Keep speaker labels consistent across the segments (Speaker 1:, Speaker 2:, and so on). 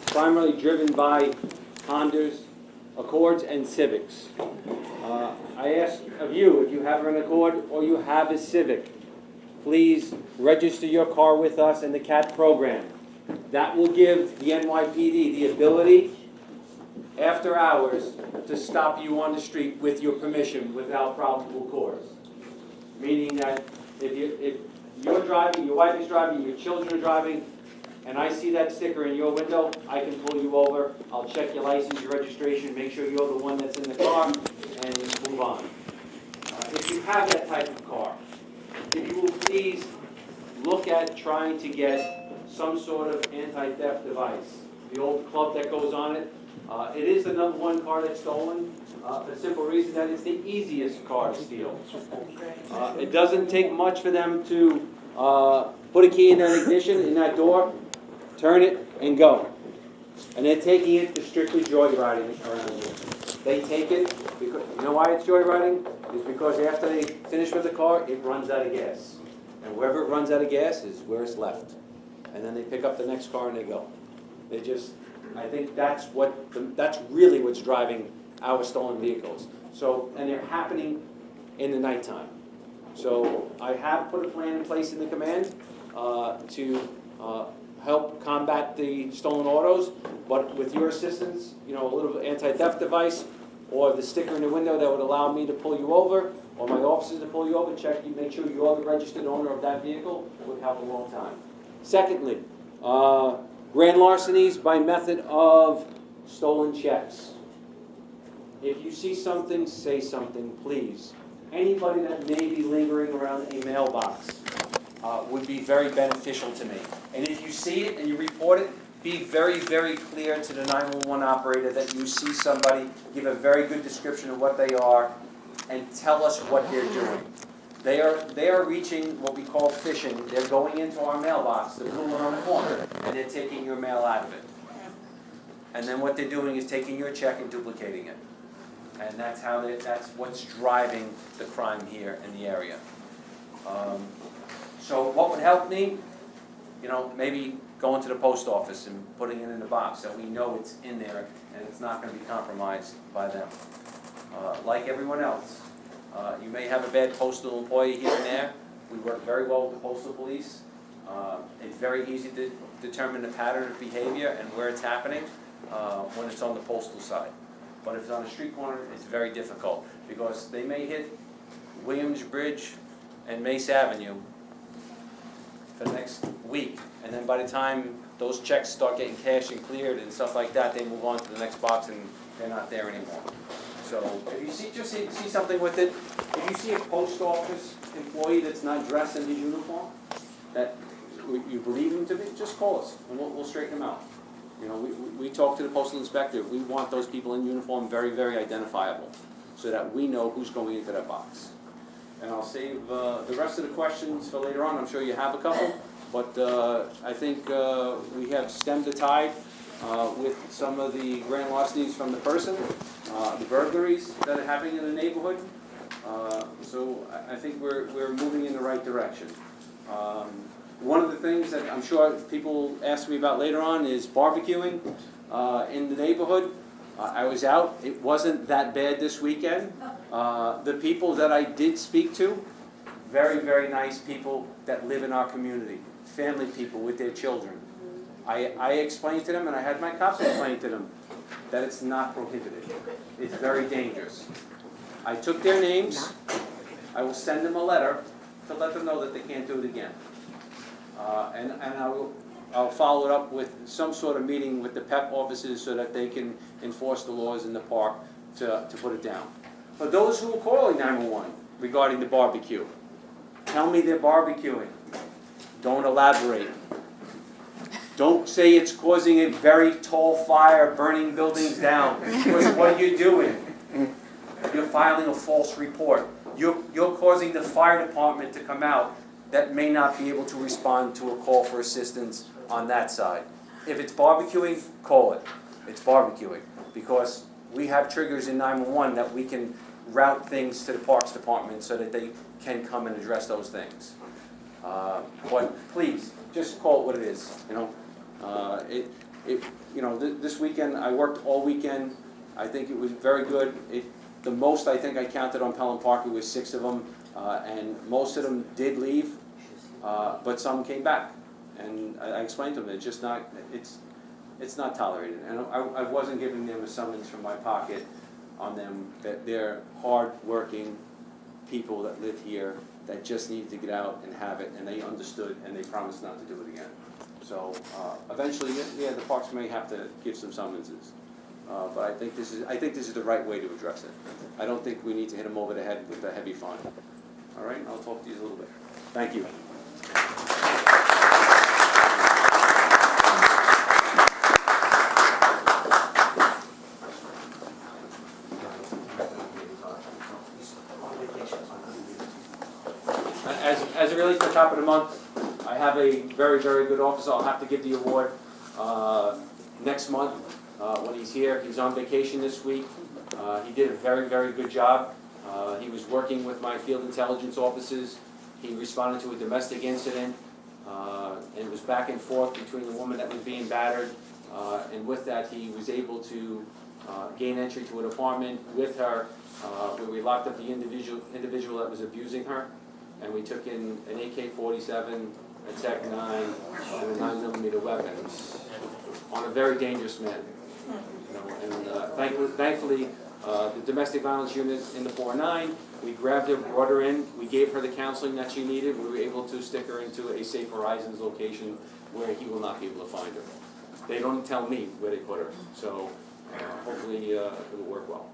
Speaker 1: primarily driven by Hondas, Accords, and Civics. I ask of you, if you have an Accord or you have a Civic, please register your car with us in the CAT program. That will give the NYPD the ability, after hours, to stop you on the street with your permission without probable cause. Meaning that if you're driving, your wife is driving, your children are driving, and I see that sticker in your window, I can pull you over, I'll check your license, your registration, make sure you're the one that's in the car, and move on. If you have that type of car, if you will please look at trying to get some sort of anti-theft device. The old club that goes on it. It is the #1 car that's stolen, for the simple reason that it's the easiest car to steal. It doesn't take much for them to put a key in that ignition, in that door, turn it, and go. And they're taking it to strictly joyriding around here. They take it, because, you know why it's joyriding? It's because after they finish with the car, it runs out of gas. And wherever it runs out of gas is where it's left. And then they pick up the next car and they go. They just, I think that's really what's driving our stolen vehicles. So, and they're happening in the nighttime. So I have put a plan in place in the command to help combat the stolen autos, but with your assistance, you know, a little anti-theft device, or the sticker in the window that would allow me to pull you over, or my officers to pull you over, check you, make sure you're the registered owner of that vehicle, would help a long time. Secondly, grand larcenies by method of stolen checks. If you see something, say something, please. Anybody that may be lingering around a mailbox would be very beneficial to me. And if you see it and you report it, be very, very clear to the 911 operator that you see somebody, give a very good description of what they are, and tell us what they're doing. They are reaching what we call phishing. They're going into our mailbox, the blue one on the corner, and they're taking your mail out of it. And then what they're doing is taking your check and duplicating it. And that's what's driving the crime here in the area. So what would help me? You know, maybe going to the post office and putting it in the box so we know it's in there and it's not going to be compromised by them. Like everyone else, you may have a bad postal employee here and there. We work very well with the postal police. It's very easy to determine the pattern of behavior and where it's happening when it's on the postal side. But if it's on a street corner, it's very difficult because they may hit Williams Bridge and Mace Avenue for the next week, and then by the time those checks start getting cashed and cleared and stuff like that, they move on to the next box and they're not there anymore. So if you see something with it, if you see a post office employee that's not dressed in his uniform, that you believe him to be, just call us and we'll straighten him out. You know, we talk to the postal inspector. We want those people in uniform very, very identifiable so that we know who's going into that box. And I'll save the rest of the questions for later on. I'm sure you have a couple, but I think we have stemmed the tide with some of the grand larcenies from the person, the burglaries that are happening in the neighborhood. So I think we're moving in the right direction. One of the things that I'm sure people ask me about later on is barbecuing in the neighborhood. I was out. It wasn't that bad this weekend. The people that I did speak to, very, very nice people that live in our community, family people with their children. I explained to them, and I had my cops explain to them, that it's not prohibited. It's very dangerous. I took their names. I will send them a letter to let them know that they can't do it again. And I'll follow it up with some sort of meeting with the PEP officers so that they can enforce the laws in the park to put it down. For those who are calling 911 regarding the barbecue, tell me they're barbecuing. Don't elaborate. Don't say it's causing a very tall fire, burning buildings down. Because what you're doing, you're filing a false report. You're causing the fire department to come out that may not be able to respond to a call for assistance on that side. If it's barbecuing, call it. It's barbecuing. Because we have triggers in 911 that we can route things to the Parks Department so that they can come and address those things. But please, just call it what it is. You know, This weekend, I worked all weekend. I think it was very good. The most I think I counted on Pelham Park was 6 of them, and most of them did leave, but some came back. And I explained to them, it's not tolerated. And I wasn't giving them a summons from my pocket on them, that they're hard-working people that live here that just need to get out and have it, and they understood, and they promised not to do it again. So eventually, yeah, the parks may have to give some summonses, but I think this is the right way to address it. I don't think we need to hit them over the head with a heavy fine. All right, I'll talk to you a little bit. Thank you. As it relates to the top of the month, I have a very, very good officer. I'll have to give the award next month when he's here. He's on vacation this week. He did a very, very good job. He was working with my field intelligence officers. He responded to a domestic incident, and it was back and forth between the woman that was being battered, and with that he was able to gain entry to an apartment with her, where we locked up the individual that was abusing her. And we took in an AK-47, a Tec-9, and a 9mm weapon on a very dangerous man. Thankfully, the domestic violence unit in the 4-9, we grabbed her, brought her in, we gave her the counseling that she needed. We were able to stick her into a Safe Horizons location where he will not be able to find her. They don't tell me where they put her, so hopefully it will work well.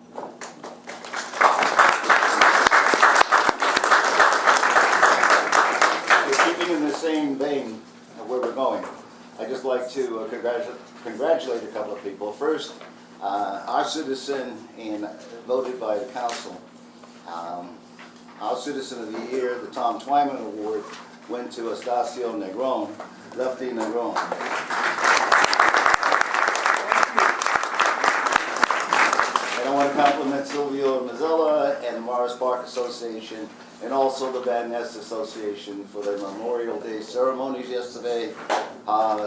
Speaker 2: Keeping in the same vein of where we're going, I'd just like to congratulate a couple of people. First, our citizen and voted by the council, our Citizen of the Year, the Tom Twyman Award, went to Estacio Negron, Lefty Negron. And I want to compliment Silvio Mazzella and the Morris Park Association, and also the Van Ness Association for their Memorial Day ceremonies yesterday.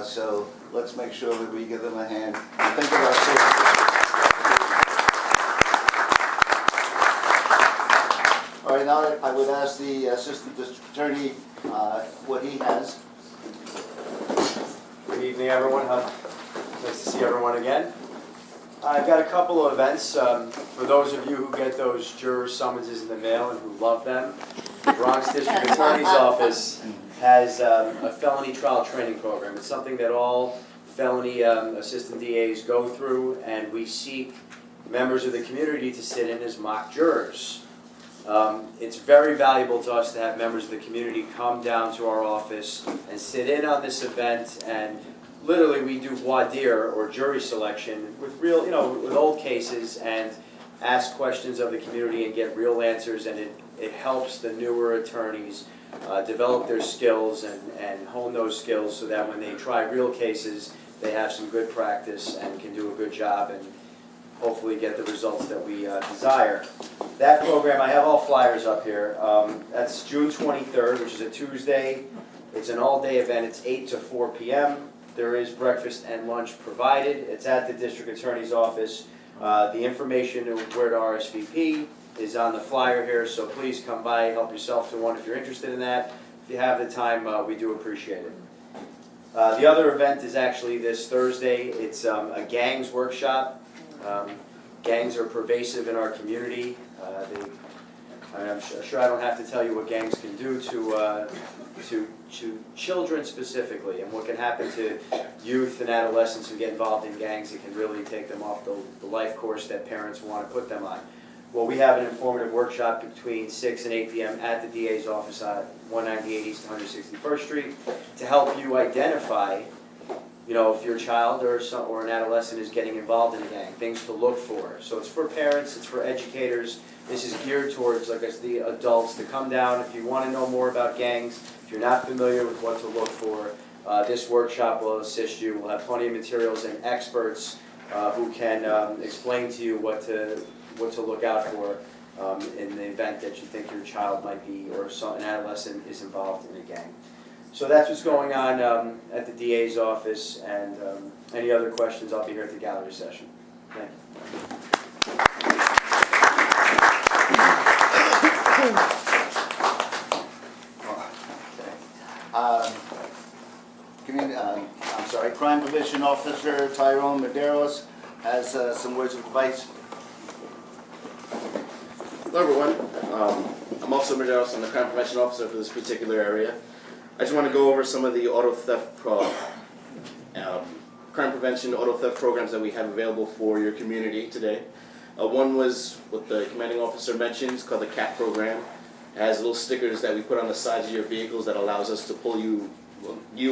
Speaker 2: So let's make sure that we give them a hand and think of our citizens. All right, now I would ask the Assistant District Attorney what he has.
Speaker 3: Good evening, everyone. Nice to see everyone again. I've got a couple of events. For those of you who get those juror summonses in the mail and who love them, the Bronx District Attorney's Office has a felony trial training program. It's something that all felony assistant DAs go through, and we seek members of the community to sit in as mock jurors. It's very valuable to us to have members of the community come down to our office and sit in on this event, and literally we do voir dire or jury selection with real, with old cases, and ask questions of the community and get real answers, and it helps the newer attorneys develop their skills and hone those skills so that when they try real cases, they have some good practice and can do a good job and hopefully get the results that we desire. That program, I have all flyers up here. That's June 23rd, which is a Tuesday. It's an all-day event. It's 8 to 4 p.m. There is breakfast and lunch provided. It's at the District Attorney's Office. The information of where to RSVP is on the flyer here, so please come by, help yourself to one if you're interested in that. If you have the time, we do appreciate it. The other event is actually this Thursday. It's a gangs workshop. Gangs are pervasive in our community. I'm sure I don't have to tell you what gangs can do to children specifically, and what can happen to youth and adolescents who get involved in gangs. It can really take them off the life course that parents want to put them on. Well, we have an informative workshop between 6 and 8 p.m. at the DA's office at 198 East 161st Street to help you identify, if your child or an adolescent is getting involved in a gang, things to look for. So it's for parents, it's for educators. This is geared towards, like I said, the adults to come down. If you want to know more about gangs, if you're not familiar with what to look for, this workshop will assist you. We'll have plenty of materials and experts who can explain to you what to look out for in the event that you think your child might be, or an adolescent is involved in a gang. So that's what's going on at the DA's office, and any other questions, I'll be here at the gallery session. Thank you.
Speaker 2: Crime Prevention Officer Tyrone Medeiros has some words of advice.
Speaker 4: Hello everyone, I'm also Medeiros. I'm the Crime Prevention Officer for this particular area. I just want to go over some of the auto theft crime prevention auto theft programs that we have available for your community today. One was what the commanding officer mentioned, it's called the CAT program. It has little stickers that we put on the sides of your vehicles that allows us to pull you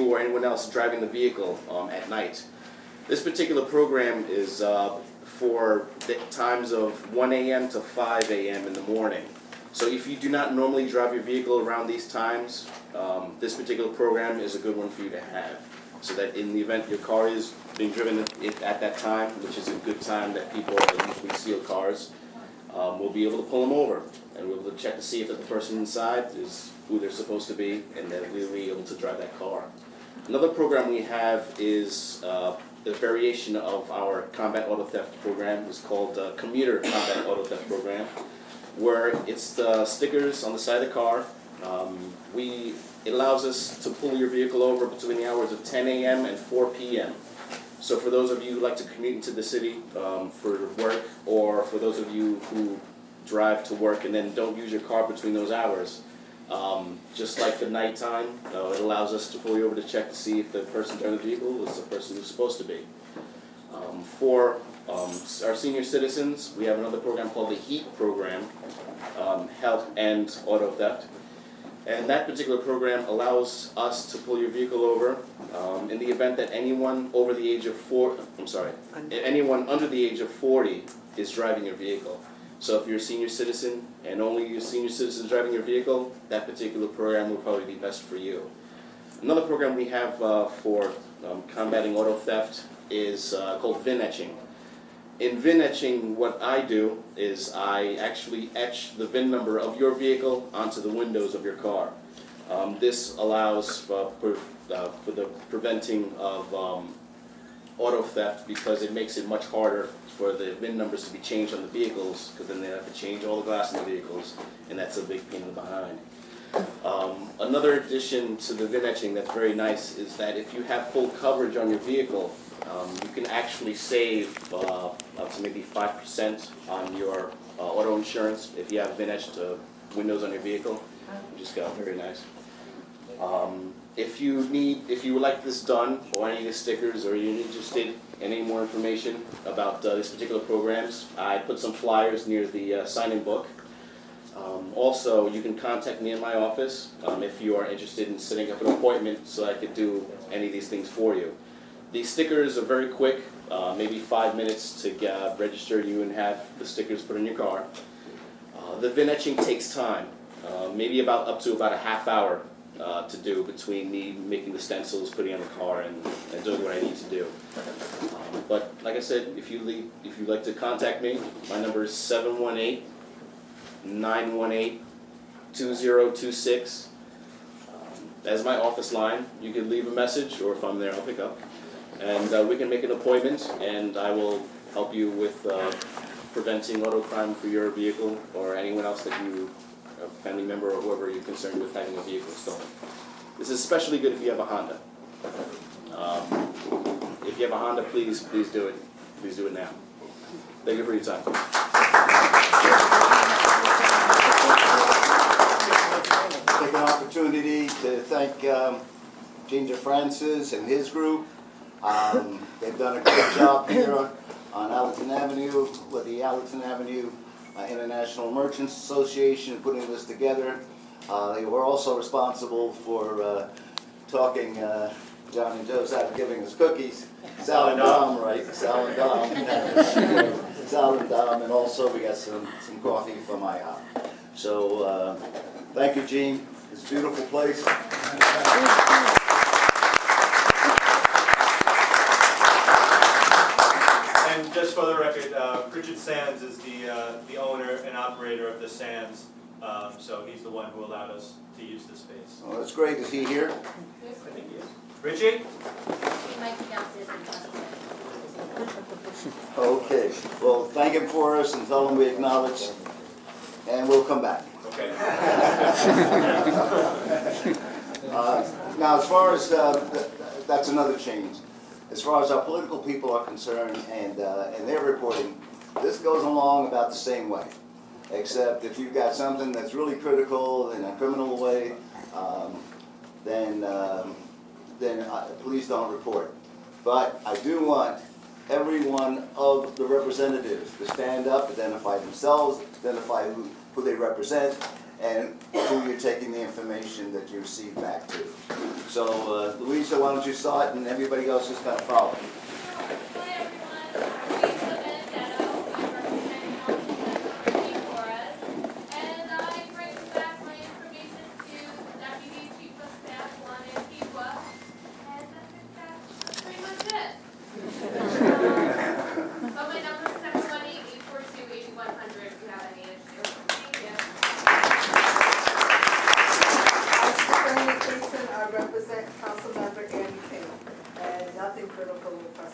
Speaker 4: or anyone else driving the vehicle at night. This particular program is for the times of 1 a.m. to 5 a.m. in the morning. So if you do not normally drive your vehicle around these times, this particular program is a good one for you to have. So that in the event your car is being driven at that time, which is a good time that people usually steal cars, we'll be able to pull them over. And we'll be able to check to see if the person inside is who they're supposed to be, and then we'll be able to drive that car. Another program we have is the variation of our combat auto theft program. It's called Commuter Combat Auto Theft Program, where it's the stickers on the side of the car. It allows us to pull your vehicle over between the hours of 10 a.m. and 4 p.m. So for those of you who like to commute into the city for work, or for those of you who drive to work and then don't use your car between those hours, just like the nighttime, it allows us to pull you over to check to see if the person driving the vehicle is the person who's supposed to be. For our senior citizens, we have another program called the HEAT program, Help End Auto Theft. And that particular program allows us to pull your vehicle over in the event that anyone over the age of anyone under the age of 40 is driving your vehicle. So if you're a senior citizen and only your senior citizen is driving your vehicle, that particular program will probably be best for you. Another program we have for combating auto theft is called VIN etching. In VIN etching, what I do is I actually etch the VIN number of your vehicle onto the windows of your car. This allows for the preventing of auto theft, because it makes it much harder for the VIN numbers to be changed on the vehicles, because then they have to change all the glass in the vehicles, and that's a big pain in the behind. Another addition to the VIN etching that's very nice is that if you have full coverage on your vehicle, you can actually save up to maybe 5% on your auto insurance if you have VIN etched windows on your vehicle. Just got very nice. If you would like this done, or any of the stickers, or you're interested in any more information about these particular programs, I put some flyers near the sign-in book. Also, you can contact me in my office if you are interested in setting up an appointment so I could do any of these things for you. These stickers are very quick, maybe 5 minutes to register you and have the stickers put in your car. The VIN etching takes time, maybe up to about a half hour to do, between me making the stencils, putting on the car, and doing what I need to do. But like I said, if you'd like to contact me, my number is 718-918-2026. That's my office line. You can leave a message, or if I'm there, I'll pick up. And we can make an appointment, and I will help you with preventing auto crime for your vehicle, or anyone else that you, a family member or whoever you're concerned with having a vehicle stolen. This is especially good if you have a Honda. If you have a Honda, please do it. Please do it now. Thank you for your time.
Speaker 2: Take an opportunity to thank Ginger Francis and his group. They've done a great job here on Allerton Avenue with the Allerton Avenue International Merchants Association putting this together. They were also responsible for talking John and Joe's out of giving us cookies. Sal and Dom, right? Sal and Dom. Sal and Dom, and also we got some coffee from IHOP. So thank you, Gene. It's a beautiful place.
Speaker 5: And just for the record, Richard Sands is the owner and operator of the Sands So he's the one who allowed us to use the space.
Speaker 2: Well, that's great. Is he here?
Speaker 5: I think he is. Richie?
Speaker 6: He might be downstairs in the
Speaker 2: Okay. Well, thank him for us and tell him we acknowledge, and we'll come back.
Speaker 5: Okay.
Speaker 2: Now, as far as, that's another change. As far as our political people are concerned and their reporting, this goes along about the same way. Except if you've got something that's really critical in a criminal way, then please don't report. But I do want every one of the representatives to stand up, identify themselves, identify who they represent, and who you're taking the information that you receive back to. So, Louisa, why don't you start, and everybody else is going to follow.
Speaker 6: Hi everyone, Lisa Benedetto, I'm representing Alphabet for us, and I bring back my information to Deputy Chief of Staff 1 in Piqua, and I think that's pretty much it. But my number is 718-842-8100 if you have any issues. Thank you.
Speaker 7: I represent Councilmember Andy King, and nothing critical with us.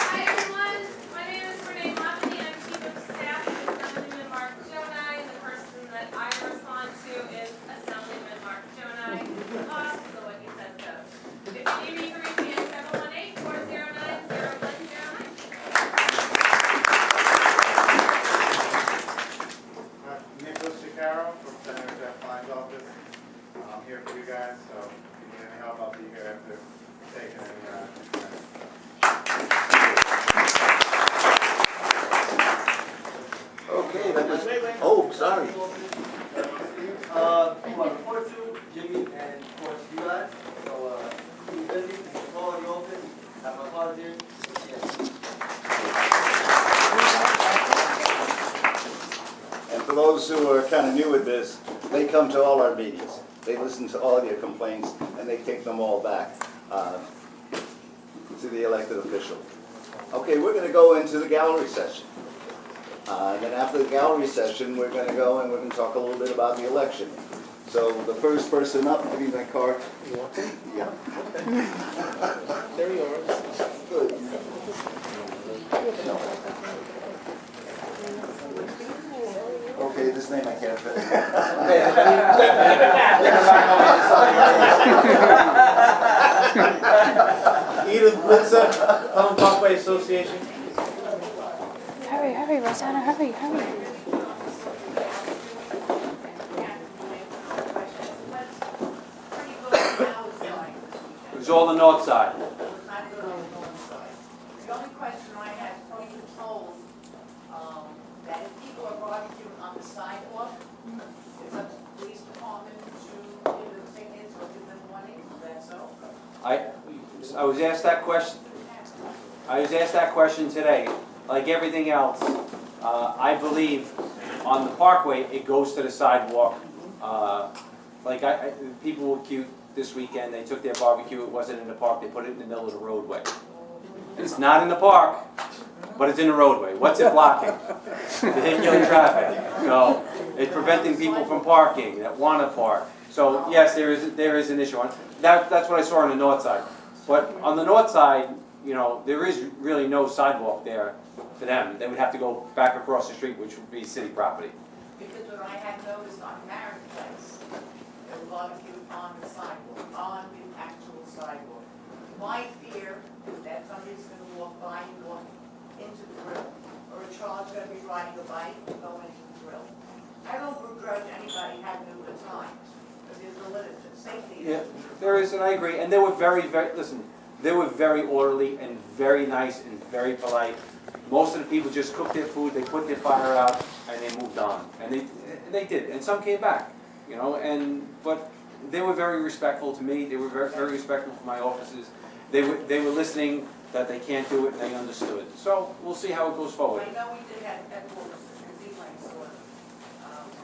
Speaker 6: Hi everyone, my name is Renee Lavany, I'm Chief of Staff to Assemblyman Mark Jonai, and the person that I respond to is Assemblyman Mark Jonai. So what he says goes. If you need me, reach me at 718-409-0109.
Speaker 8: Nicholas Shikaro from Senator Jeff Flynn's office. I'm here for you guys, so if you need any help, I'll be here after taking any
Speaker 2: Okay, that was, oh, sorry.
Speaker 9: Report to Jimmy and report to you guys. So, keep busy, keep the quality open, have my volunteers.
Speaker 2: And for those who are kind of new at this, they come to all our meetings. They listen to all your complaints, and they take them all back to the elected official. Okay, we're going to go into the gallery session. Then after the gallery session, we're going to go and we're going to talk a little bit about the election. So the first person up, give me that card. Yeah.
Speaker 8: There you are.
Speaker 2: Good. Okay, this name I can't fit.
Speaker 8: Edith Blitzer, Pelham Parkway Association.
Speaker 10: Hurry, hurry, Rosanna, hurry, hurry.
Speaker 1: It was all the north side.
Speaker 7: The only question I had, when you told that if people are barbecuing on the sidewalk, it's up to the police department to give them tickets or give them warnings, is that so?
Speaker 1: I was asked that question. I was asked that question today. Like everything else, I believe on the parkway it goes to the sidewalk. People were cute this weekend. They took their barbecue. It wasn't in the park. They put it in the middle of the roadway. It's not in the park, but it's in the roadway. What's it blocking? Vehicular traffic. So it's preventing people from parking that want to park. So yes, there is an issue on that. That's what I saw on the north side. But on the north side, you know, there is really no sidewalk there for them. They would have to go back across the street, which would be city property.
Speaker 7: Because what I had noticed on Marriott Place, they were barbecuing on the sidewalk, on the actual sidewalk. My fear is that somebody's gonna walk by and walk into the grill, or a child's gonna be riding a bike and go into the grill. I don't begrudge anybody having a good time, but there's a limit to safety.
Speaker 1: Yeah, there is, and I agree. And they were listen, they were very orderly and very nice and very polite. Most of the people just cooked their food, they put their fire out, and they moved on. And they did, and some came back, you know. But they were very respectful to me. They were very, very respectful to my officers. They were listening that they can't do it, and they understood. So we'll see how it goes forward.
Speaker 7: I know we did have that rule, Mr. Zimmerman saw it.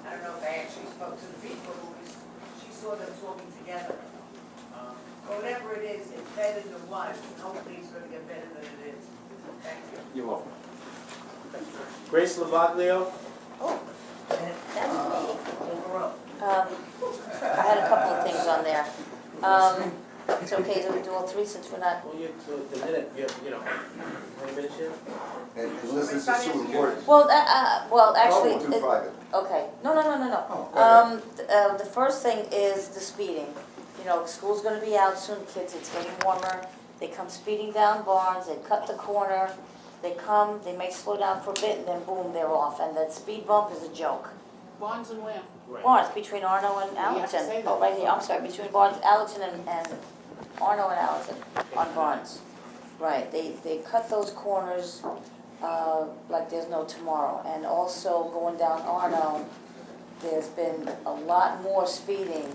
Speaker 7: I don't know if I actually spoke to the people, but she saw them talking together. Whatever it is, it's better than one. Hopefully it's going to get better than it is. Thank you.
Speaker 1: You're welcome.
Speaker 5: Grace Lavaglio.
Speaker 11: I had a couple of things on there. It's okay to do all three since we're not,
Speaker 5: Well, the minute, you know, how many minutes you have?
Speaker 2: And listen, this is so important.
Speaker 11: well, actually,
Speaker 2: Oh, too private.
Speaker 11: okay, no.
Speaker 2: Oh, go ahead.
Speaker 11: The first thing is the speeding. You know, school's gonna be out soon, kids, it's getting warmer. They come speeding down Barnes, they cut the corner, they come, they may slow down for a bit, and then boom, they're off. And that speed bump is a joke.
Speaker 7: Bonds and where?
Speaker 11: Barnes, between Arno and
Speaker 7: You have to
Speaker 11: Allerton.
Speaker 7: say that.
Speaker 11: Oh, right here, I'm sorry, between Barnes, Allerton and Arno and Allerton on Barnes. Right, they cut those corners like there's no tomorrow. And also going down Arno, there's been a lot more speeding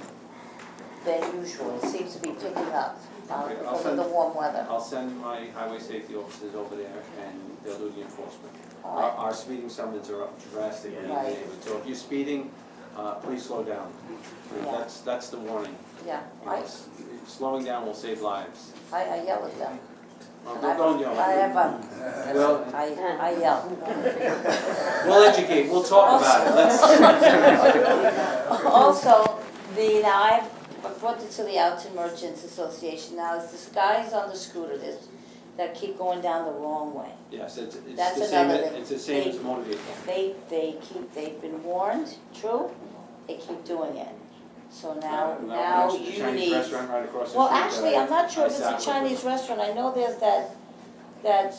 Speaker 11: than usual. It seems to be picking up
Speaker 1: Okay,
Speaker 11: because of the warm weather.
Speaker 1: I'll send my highway safety officers over there and they'll do the enforcement.
Speaker 11: All right.
Speaker 1: Our speeding summons are up drastically in the
Speaker 11: Right.
Speaker 1: neighborhood, so if you're speeding, please slow down.
Speaker 11: Yeah.
Speaker 1: That's the warning.
Speaker 11: Yeah,
Speaker 1: You know, slowing down will save lives.
Speaker 11: I yell at them.
Speaker 1: Well,
Speaker 11: And
Speaker 1: don't yell.
Speaker 11: I have
Speaker 1: Well-
Speaker 11: I yell.
Speaker 1: We'll educate, we'll talk about it, let's.
Speaker 11: Also, now I've brought it to the Alton Merchants Association, now it's this guys on the scooter that keep going down the wrong way.
Speaker 1: Yes, it's
Speaker 11: That's
Speaker 1: the same,
Speaker 11: another thing.
Speaker 1: it's the same as motor vehicle.
Speaker 11: They've been warned, true, they keep doing it. So now
Speaker 1: There's a
Speaker 11: you
Speaker 1: Chinese
Speaker 11: need,
Speaker 1: restaurant right across the street.
Speaker 11: well, actually,
Speaker 1: that
Speaker 11: I'm not sure
Speaker 1: I
Speaker 11: if it's
Speaker 1: sat
Speaker 11: a
Speaker 1: with.
Speaker 11: Chinese restaurant, I know there's that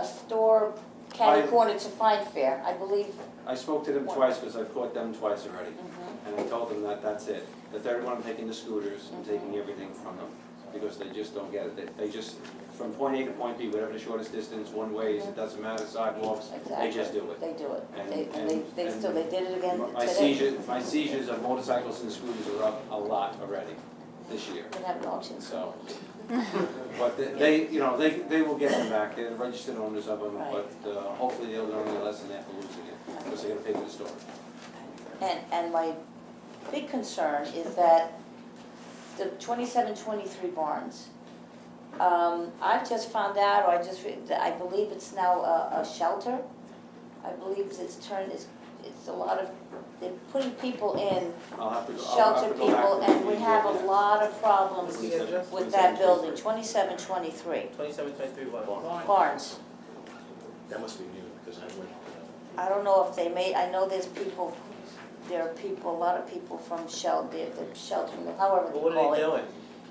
Speaker 11: store catty
Speaker 1: I-
Speaker 11: corner to Fine Fair, I believe.
Speaker 1: I spoke to them twice, because I've caught them twice already,
Speaker 11: Mhm.
Speaker 1: and I told them that that's it. The third one, I'm taking the scooters and taking everything from them, because they just don't get it. They just, from point A to point B, whatever the shortest distance, one ways, it doesn't matter, sidewalks, they just do it.
Speaker 11: They do it,
Speaker 1: And-
Speaker 11: they did it again
Speaker 1: My
Speaker 11: today.
Speaker 1: my seizures of motorcycles and scooters are up a lot already this year,
Speaker 11: They have an auction.
Speaker 1: so. But they, you know, they will get them back, they're registered owners of them,
Speaker 11: Right.
Speaker 1: but hopefully they'll learn their lesson after losing it, because they gotta pay for the storage.
Speaker 11: And my big concern is that the 27-23 barns, I've just found out, or I believe it's now a shelter. I believe it's a lot of, they're putting people in,
Speaker 1: I'll have to go.
Speaker 11: shelter people, and we have a lot of problems
Speaker 5: What's the address?
Speaker 11: with that building, 27-23
Speaker 5: 2723 what?
Speaker 11: barns.
Speaker 4: That must be new, because I went.
Speaker 11: I don't know if they made, I know there are people, a lot of people from the shelter, however they
Speaker 5: Well, what
Speaker 11: call
Speaker 5: are
Speaker 11: it.
Speaker 5: they doing?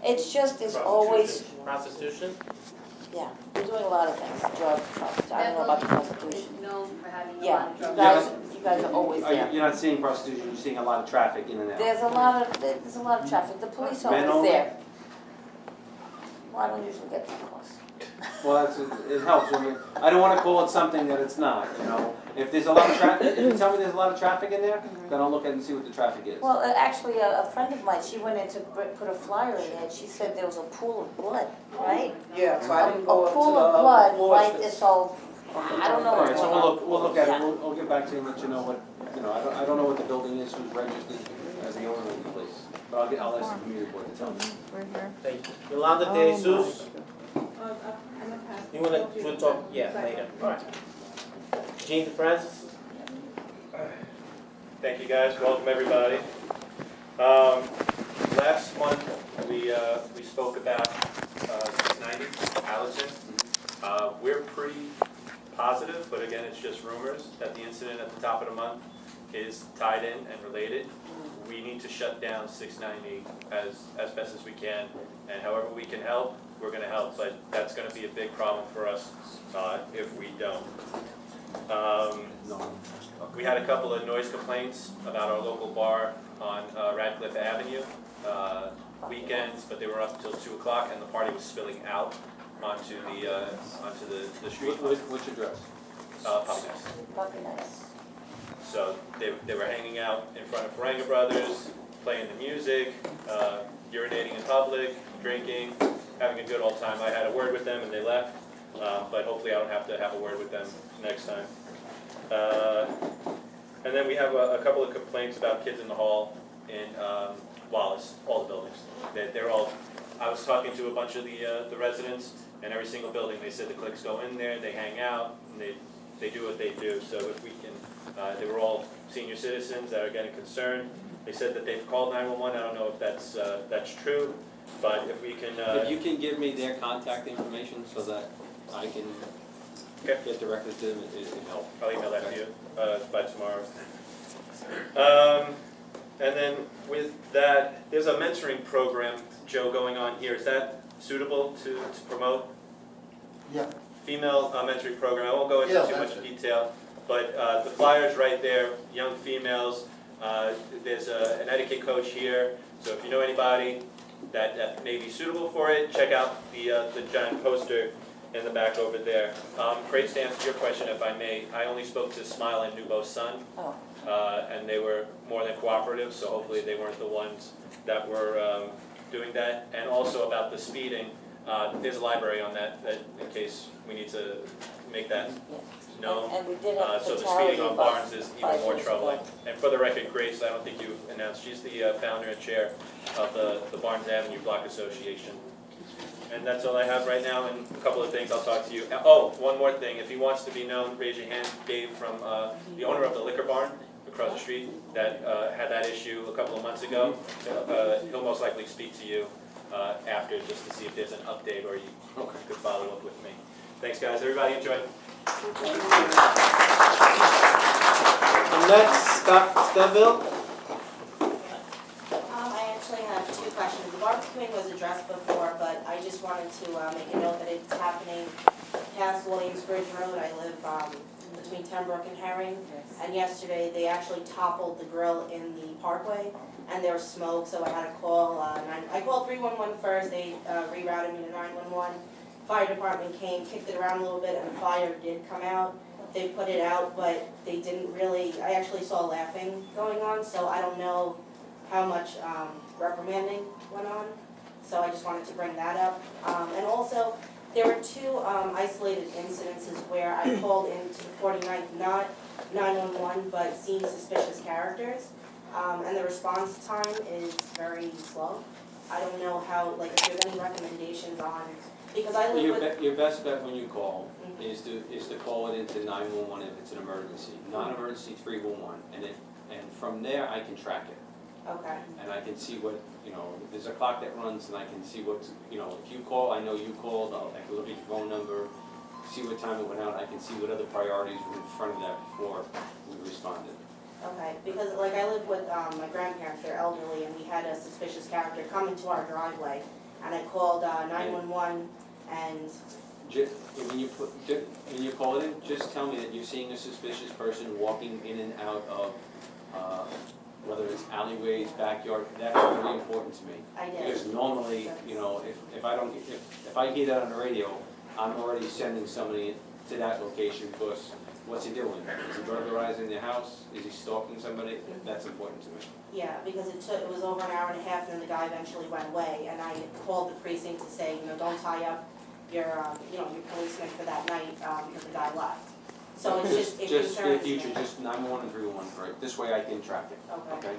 Speaker 11: It's just, there's always,
Speaker 5: Prostitution?
Speaker 11: yeah, they're doing a lot of things, drugs, I don't know about the prostitution.
Speaker 6: Is known for having a
Speaker 11: Yeah,
Speaker 6: lot of drugs.
Speaker 11: you guys are always there.
Speaker 1: You're not seeing prostitution, you're seeing a lot of traffic in and out.
Speaker 11: There's a lot of traffic, the police are
Speaker 1: Men
Speaker 11: always
Speaker 1: only?
Speaker 11: there. Well, I don't usually get that close.
Speaker 1: Well, it helps when I don't wanna call it something that it's not, you know? If there's a lot of traffic, if you tell me there's a lot of traffic in there, then I'll look at it and see what the traffic is.
Speaker 11: Well, actually, a friend of mine, she went in to put a flyer in there, and she said there was a pool of blood, right?
Speaker 9: Yeah, so I didn't go
Speaker 11: A
Speaker 9: up to
Speaker 11: pool
Speaker 9: the
Speaker 11: of
Speaker 9: other
Speaker 11: blood,
Speaker 9: floors.
Speaker 11: right, so, I don't know
Speaker 1: All
Speaker 11: what's
Speaker 1: right, so
Speaker 11: going on.
Speaker 1: we'll look at it,
Speaker 11: Yeah.
Speaker 1: we'll get back to you and let you know what, you know, I don't know what the building is, who's registered as the owner of the place. But I'll ask the community board to tell me.
Speaker 5: Thank you. Yolanda De Jesus? You wanna talk, yeah, later. Alright. Gene DeFrancis?
Speaker 12: Thank you guys, welcome everybody. Last month, we spoke about 690 Allerton. We're pretty positive, but again, it's just rumors, that the incident at the top of the month is tied in and related. We need to shut down 690 as best as we can, and however we can help, we're gonna help, but that's gonna be a big problem for us if we don't.
Speaker 1: No.
Speaker 12: We had a couple of noise complaints about our local bar on Radcliffe Avenue, weekends, but they were up until 2 o'clock and the party was spilling out onto the street.
Speaker 1: Which address?
Speaker 12: Puppies.
Speaker 11: Puppy nice.
Speaker 12: So they were hanging out in front of Ferenga Brothers, playing the music, urinating in public, drinking, having a good old time. I had a word with them and they left, but hopefully I don't have to have a word with them next time. And then we have a couple of complaints about kids in the hall in Wallace, all the buildings. They're all, I was talking to a bunch of the residents, and every single building, they said the cliques go in there, they hang out, and they do what they do. So if we can, they were all senior citizens that are getting concerned. They said that they've called 911. I don't know if that's true, but if we can.
Speaker 3: If you can give me their contact information so that I can get directly to them, it help.
Speaker 12: I'll email that to you by tomorrow. And then with that, there's a mentoring program, Joe, going on here. Is that suitable to promote?
Speaker 2: Yeah.
Speaker 12: Female mentoring program. I won't go into
Speaker 2: Yeah,
Speaker 12: too
Speaker 2: that's
Speaker 12: much
Speaker 2: it.
Speaker 12: detail, but the flyer's right there, young females. There's an etiquette coach here, so if you know anybody that may be suitable for it, check out the giant poster in the back over there. Great to answer your question, if I may. I only spoke to Smile and Nubo's son,
Speaker 11: Oh,
Speaker 12: and they were more than cooperative, so hopefully they weren't the ones that were doing that. And also about the speeding, there's a library on that in case we need to make that
Speaker 11: yeah.
Speaker 12: known.
Speaker 11: And we did have a
Speaker 12: So the
Speaker 11: fatality
Speaker 12: speeding on
Speaker 11: about
Speaker 12: Barnes is
Speaker 11: 5
Speaker 12: even more
Speaker 11: years
Speaker 12: troubling.
Speaker 11: ago.
Speaker 12: And for the record, Grace, I don't think you announced, she's the founder and chair of the Barnes Avenue Block Association. And that's all I have right now, and a couple of things I'll talk to you. Oh, one more thing, if he wants to be known, raise your hand. Dave from the owner of the liquor barn across the street that had that issue a couple of months ago. He'll most likely speak to you after, just to see if there's an update, or you could follow up with me. Thanks, guys. Everybody enjoy.
Speaker 5: Next, Stenville.
Speaker 13: I actually have 2 questions. The barbecuing was addressed before, but I just wanted to make a note that it's happening past Williamsbridge Road. I live between Tenbrook and Herring. And yesterday, they actually toppled the grill in the parkway, and there was smoke, so I had to call, I called 311 first. They rerouted me to 911. Fire department came, kicked it around a little bit, and the fire did come out. They put it out, but they didn't really, I actually saw laughing going on, so I don't know how much reprimanding went on. So I just wanted to bring that up. And also, there were 2 isolated incidences where I called into the 49th, not 911, but seen suspicious characters. And the response time is very slow. I don't know how, like, if there's any recommendations on, because I live with...
Speaker 3: Your best bet when you call is to call it into 911 if it's an emergency. Non-emergency 311, and from there I can track it.
Speaker 13: Okay.
Speaker 3: And I can see what, there's a clock that runs, and I can see what's, if you call, I know you called, I can look at your phone number, see what time it went out, I can see what other priorities were in front of that before we responded.
Speaker 13: Okay, because like I live with my grandparents, they're elderly, and we had a suspicious character come into our driveway, and I called 911, and...
Speaker 3: When you call it in, just tell me that you're seeing a suspicious person walking in and out of, whether it's alleyways, backyard. That's really important to me.
Speaker 13: I did.
Speaker 3: Because normally, if I hear that on the radio, I'm already sending somebody to that location because what's he doing? Is he burglarizing the house? Is he stalking somebody? That's important to me.
Speaker 13: Yeah, because it was over an hour and a half, and then the guy eventually went away, and I called the precinct to say, don't tie up your policeman for that night, because the guy left. So it's it
Speaker 3: Just for the
Speaker 13: concerns me.
Speaker 3: future, just 911 and 311 for it. This way I can track it.
Speaker 13: Okay.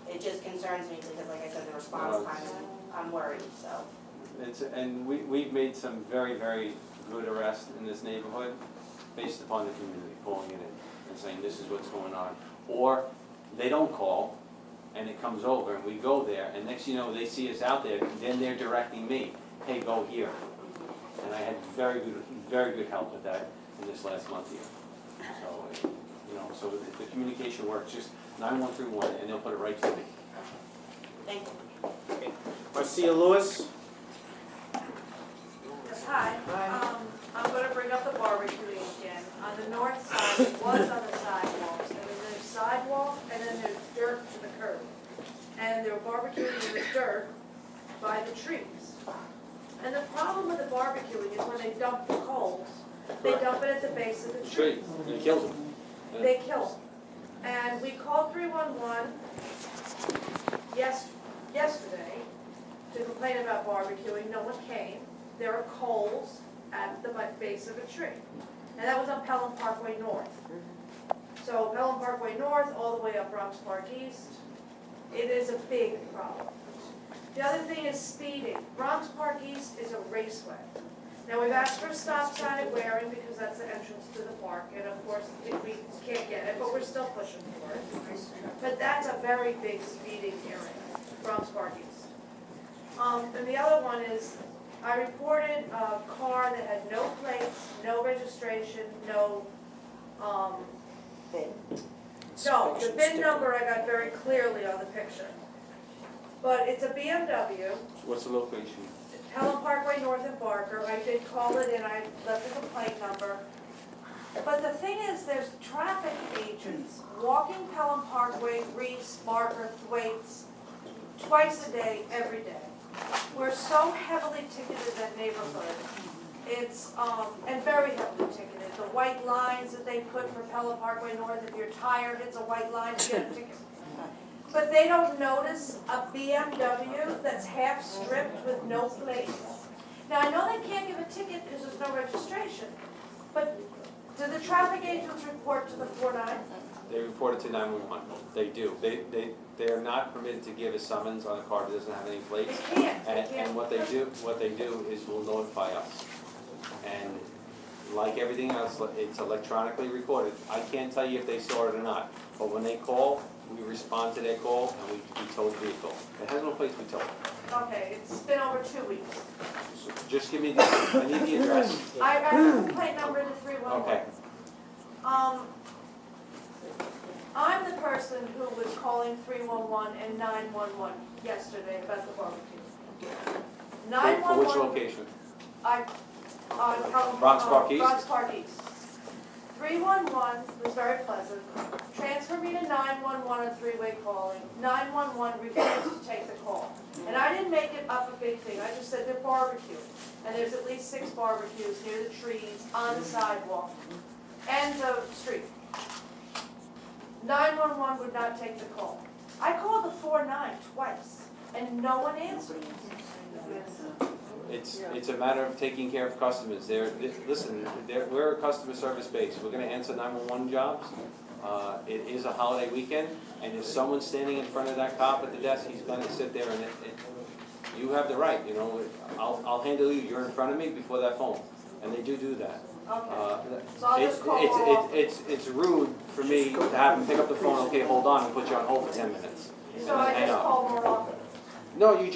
Speaker 13: It just concerns me because, like I said, the response time, I'm worried, so.
Speaker 3: And we've made some very, very good arrests in this neighborhood based upon the community calling it in and saying this is what's going on. Or they don't call and it comes over and we go there, and next thing you know they see us out there, then they're directing me, hey, go here. And I had very good help with that in this last month here. So, so the communication works, just 911 and they'll put it right to me.
Speaker 13: Thank you.
Speaker 5: Okay. Marcia Lewis.
Speaker 14: Hi, I'm going to bring up the barbecuing again. On the north side, it was on the sidewalks, and then there's sidewalk, and then there's dirt to the curb. And they're barbecuing in the dirt by the trees. And the problem with the barbecuing is when they dump the coals, they dump it at the base of the tree.
Speaker 3: And it kills them.
Speaker 14: They kill them. And we called 311 yesterday to complain about barbecuing. No one came. There are coals at the base of a tree. And that was on Pelham Parkway North. So Pelham Parkway North, all the way up Bronx Park East, it is a big problem. The other thing is speeding. Bronx Park East is a raceway. Now, we've asked for a stop sign at Waring because that's the entrance to the park, and of course, we can't get it, but we're still pushing for it. But that's a very big speeding area, Bronx Park East. And the other one is, I reported a car that had no plates, no registration, no, no, the VIN number I got very clearly on the picture. But it's a BMW,
Speaker 1: What's the location?
Speaker 14: Pelham Parkway North in Barker. I did call it in, I left the complaint number. But the thing is, there's traffic agents walking Pelham Parkway, Reese, Barker, Thwaites, twice a day, every day. We're so heavily ticketed in that neighborhood. It's, and very heavily ticketed. The white lines that they put for Pelham Parkway North, if you're tired, it's a white line to get a ticket. But they don't notice a BMW that's half stripped with no plates. Now, I know they can't give a ticket because there's no registration, but do the traffic agents report to the 4-9?
Speaker 1: They report it to 911. They do. They are not permitted to give a summons on a car that doesn't have any plates.
Speaker 14: They can't.
Speaker 1: And what they do is will notify us. And like everything else, it's electronically recorded. I can't tell you if they saw it or not, but when they call, we respond to their call and we tow the vehicle. It has no place we tow.
Speaker 14: Okay, it's been over 2 weeks.
Speaker 1: So just give me I need the address.
Speaker 14: I have a complaint number to 311.
Speaker 1: Okay.
Speaker 14: I'm the person who was calling 311 and 911 yesterday about the barbecue. 911.
Speaker 1: For which location?
Speaker 14: Bronx
Speaker 1: Park East?
Speaker 14: Bronx Park East. 311 was very pleasant. Transfer me to 911 on three-way calling. 911 refused to take the call. And I didn't make it up a big thing. I just said they're barbecuing. And there's at least 6 barbecues near the trees, on the sidewalk, and the street. 911 would not take the call. I called the 4-9 twice, and no one answered.
Speaker 1: It's a matter of taking care of customers. We're a customer service base. We're going to answer 911 jobs. It is a holiday weekend, and if someone's standing in front of that cop at the desk, he's going to sit there and you have the right. You know, I'll handle you. You're in front of me before that phone, and they do that.
Speaker 14: Okay. So I'll just call
Speaker 1: it's rude for me to have him pick up the phone. Okay, hold on, and put you on hold for 10 minutes.
Speaker 14: So I just call more often.
Speaker 1: No, you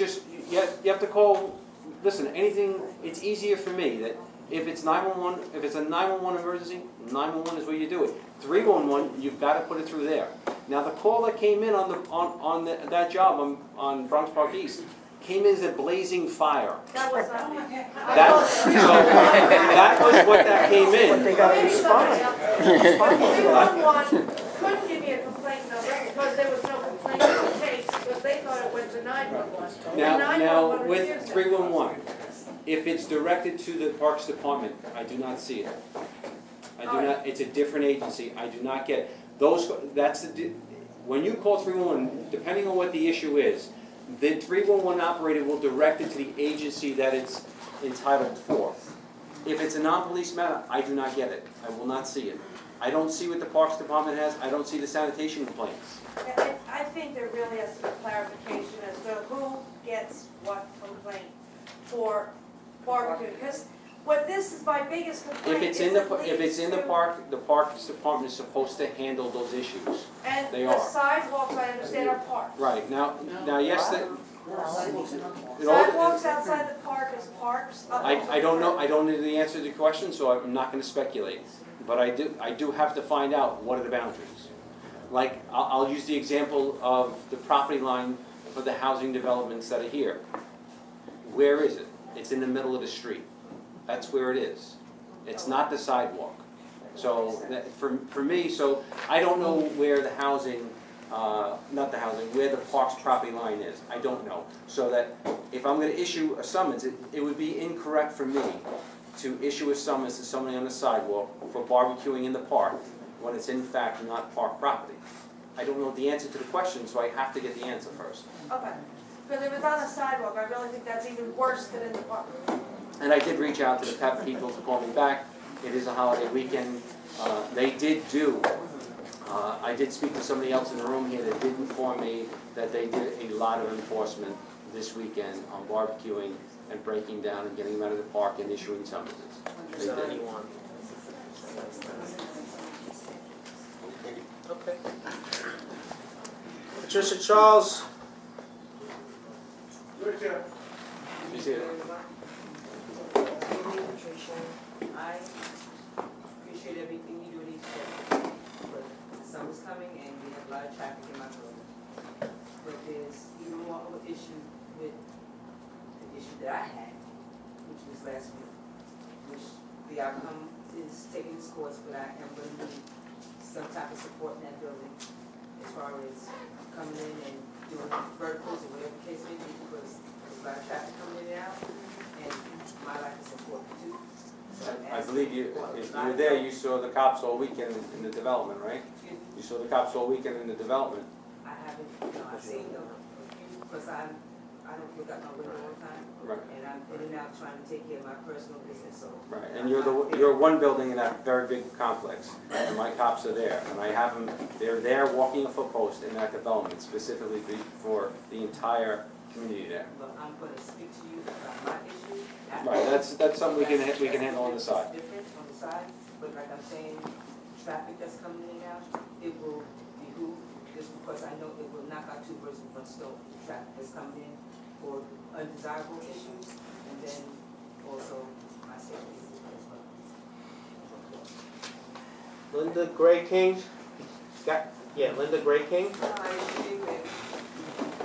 Speaker 1: have to call. Listen, anything, it's easier for me that if it's 911, if it's a 911 emergency, 911 is where you do it. 311, you've got to put it through there. Now, the call that came in on that job on Bronx Park East came in as a blazing fire.
Speaker 14: That was not me.
Speaker 1: That was what that came in.
Speaker 14: They got to respond. 311 couldn't give me a complaint number because there was no complaint in the case, because they thought it went to 911.
Speaker 1: Now with 311, if it's directed to the Parks Department, I do not see it. I do not. It's a different agency. I do not get those. When you call 311, depending on what the issue is, the 311 operator will direct it to the agency that it's entitled for. If it's a non-police matter, I do not get it. I will not see it. I don't see what the Parks Department has. I don't see the sanitation complaints.
Speaker 14: I think there really has to be clarification as to who gets what complaint for barbecue. Because what this is, my biggest complaint is
Speaker 1: If it's in the park, the Parks Department is supposed to handle those issues.
Speaker 14: And
Speaker 1: They
Speaker 14: the
Speaker 1: are.
Speaker 14: sidewalks, I understand, are parks.
Speaker 1: Right, now yes,
Speaker 14: Sidewalks outside the park is parks.
Speaker 1: I don't know the answer to the question, so I'm not going to speculate. But I do have to find out what are the boundaries. Like, I'll use the example of the property line for the housing developments that are here. Where is it? It's in the middle of the street. That's where it is. It's not the sidewalk. So for me, so I don't know where the housing, where the park's property line is. I don't know. So that if I'm going to issue a summons, it would be incorrect for me to issue a summons to somebody on the sidewalk for barbecuing in the park when it's in fact not park property. I don't know the answer to the question, so I have to get the answer first.
Speaker 14: Okay. Because if it's on the sidewalk, I really think that's even worse than in the park.
Speaker 1: And I did reach out to the PEP people to call me back. It is a holiday weekend. They did do, I did speak to somebody else in the room here that did inform me that they did a lot of enforcement this weekend on barbecuing and breaking down and getting them out of the park and issuing summonses. They did.
Speaker 5: 91. Okay. Patricia Charles.
Speaker 1: She's here.
Speaker 15: Patricia, I appreciate everything you do in each day, but summer's coming and we have a lot of traffic in my building. But there's even more of an issue with the issue that I had, which was last week, which the outcome is taking its course, but I am going to need some type of support in that building as far as coming in and doing verticals or whatever the case may be, because there's a lot of traffic coming in and out, and my life is important too. So
Speaker 1: I believe you, if you were there, you saw the cops all weekend in the development, right? You saw the cops all weekend in the development.
Speaker 15: I haven't, I've seen them, because I don't look out my window all the time.
Speaker 1: Right.
Speaker 15: And I'm in and out trying to take care of my personal business, so.
Speaker 1: Right, and you're one building in that very big complex, and my cops are there, and I have them, they're there walking a footpost in that development specifically for the entire community there.
Speaker 15: But I'm gonna speak to you about my issue.
Speaker 1: Right, that's something we can handle on the side.
Speaker 15: Different on the side, but like I'm saying, traffic that's coming in and out, it will behoove, just because I know it will knock out two birds with one stone. Traffic that's coming in for undesirable issues, and then also my safety as well.
Speaker 5: Linda Gray King. Linda Gray King.
Speaker 16: Hi, good evening.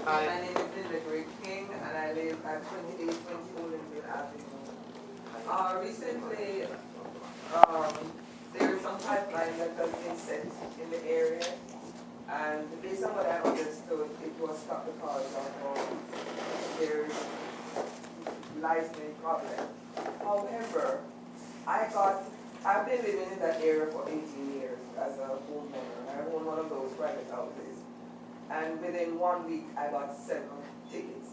Speaker 5: Hi.
Speaker 16: My name is Linda Gray King, and I live at 2820 Olinville Avenue. Recently, there is some pipeline that has been set in the area, and based on what I understood, it was stopped because of there's licensing problem. However, I've been living in that area for 18 years as a homeowner. I own one of those private houses. And within 1 week, I got 7 tickets.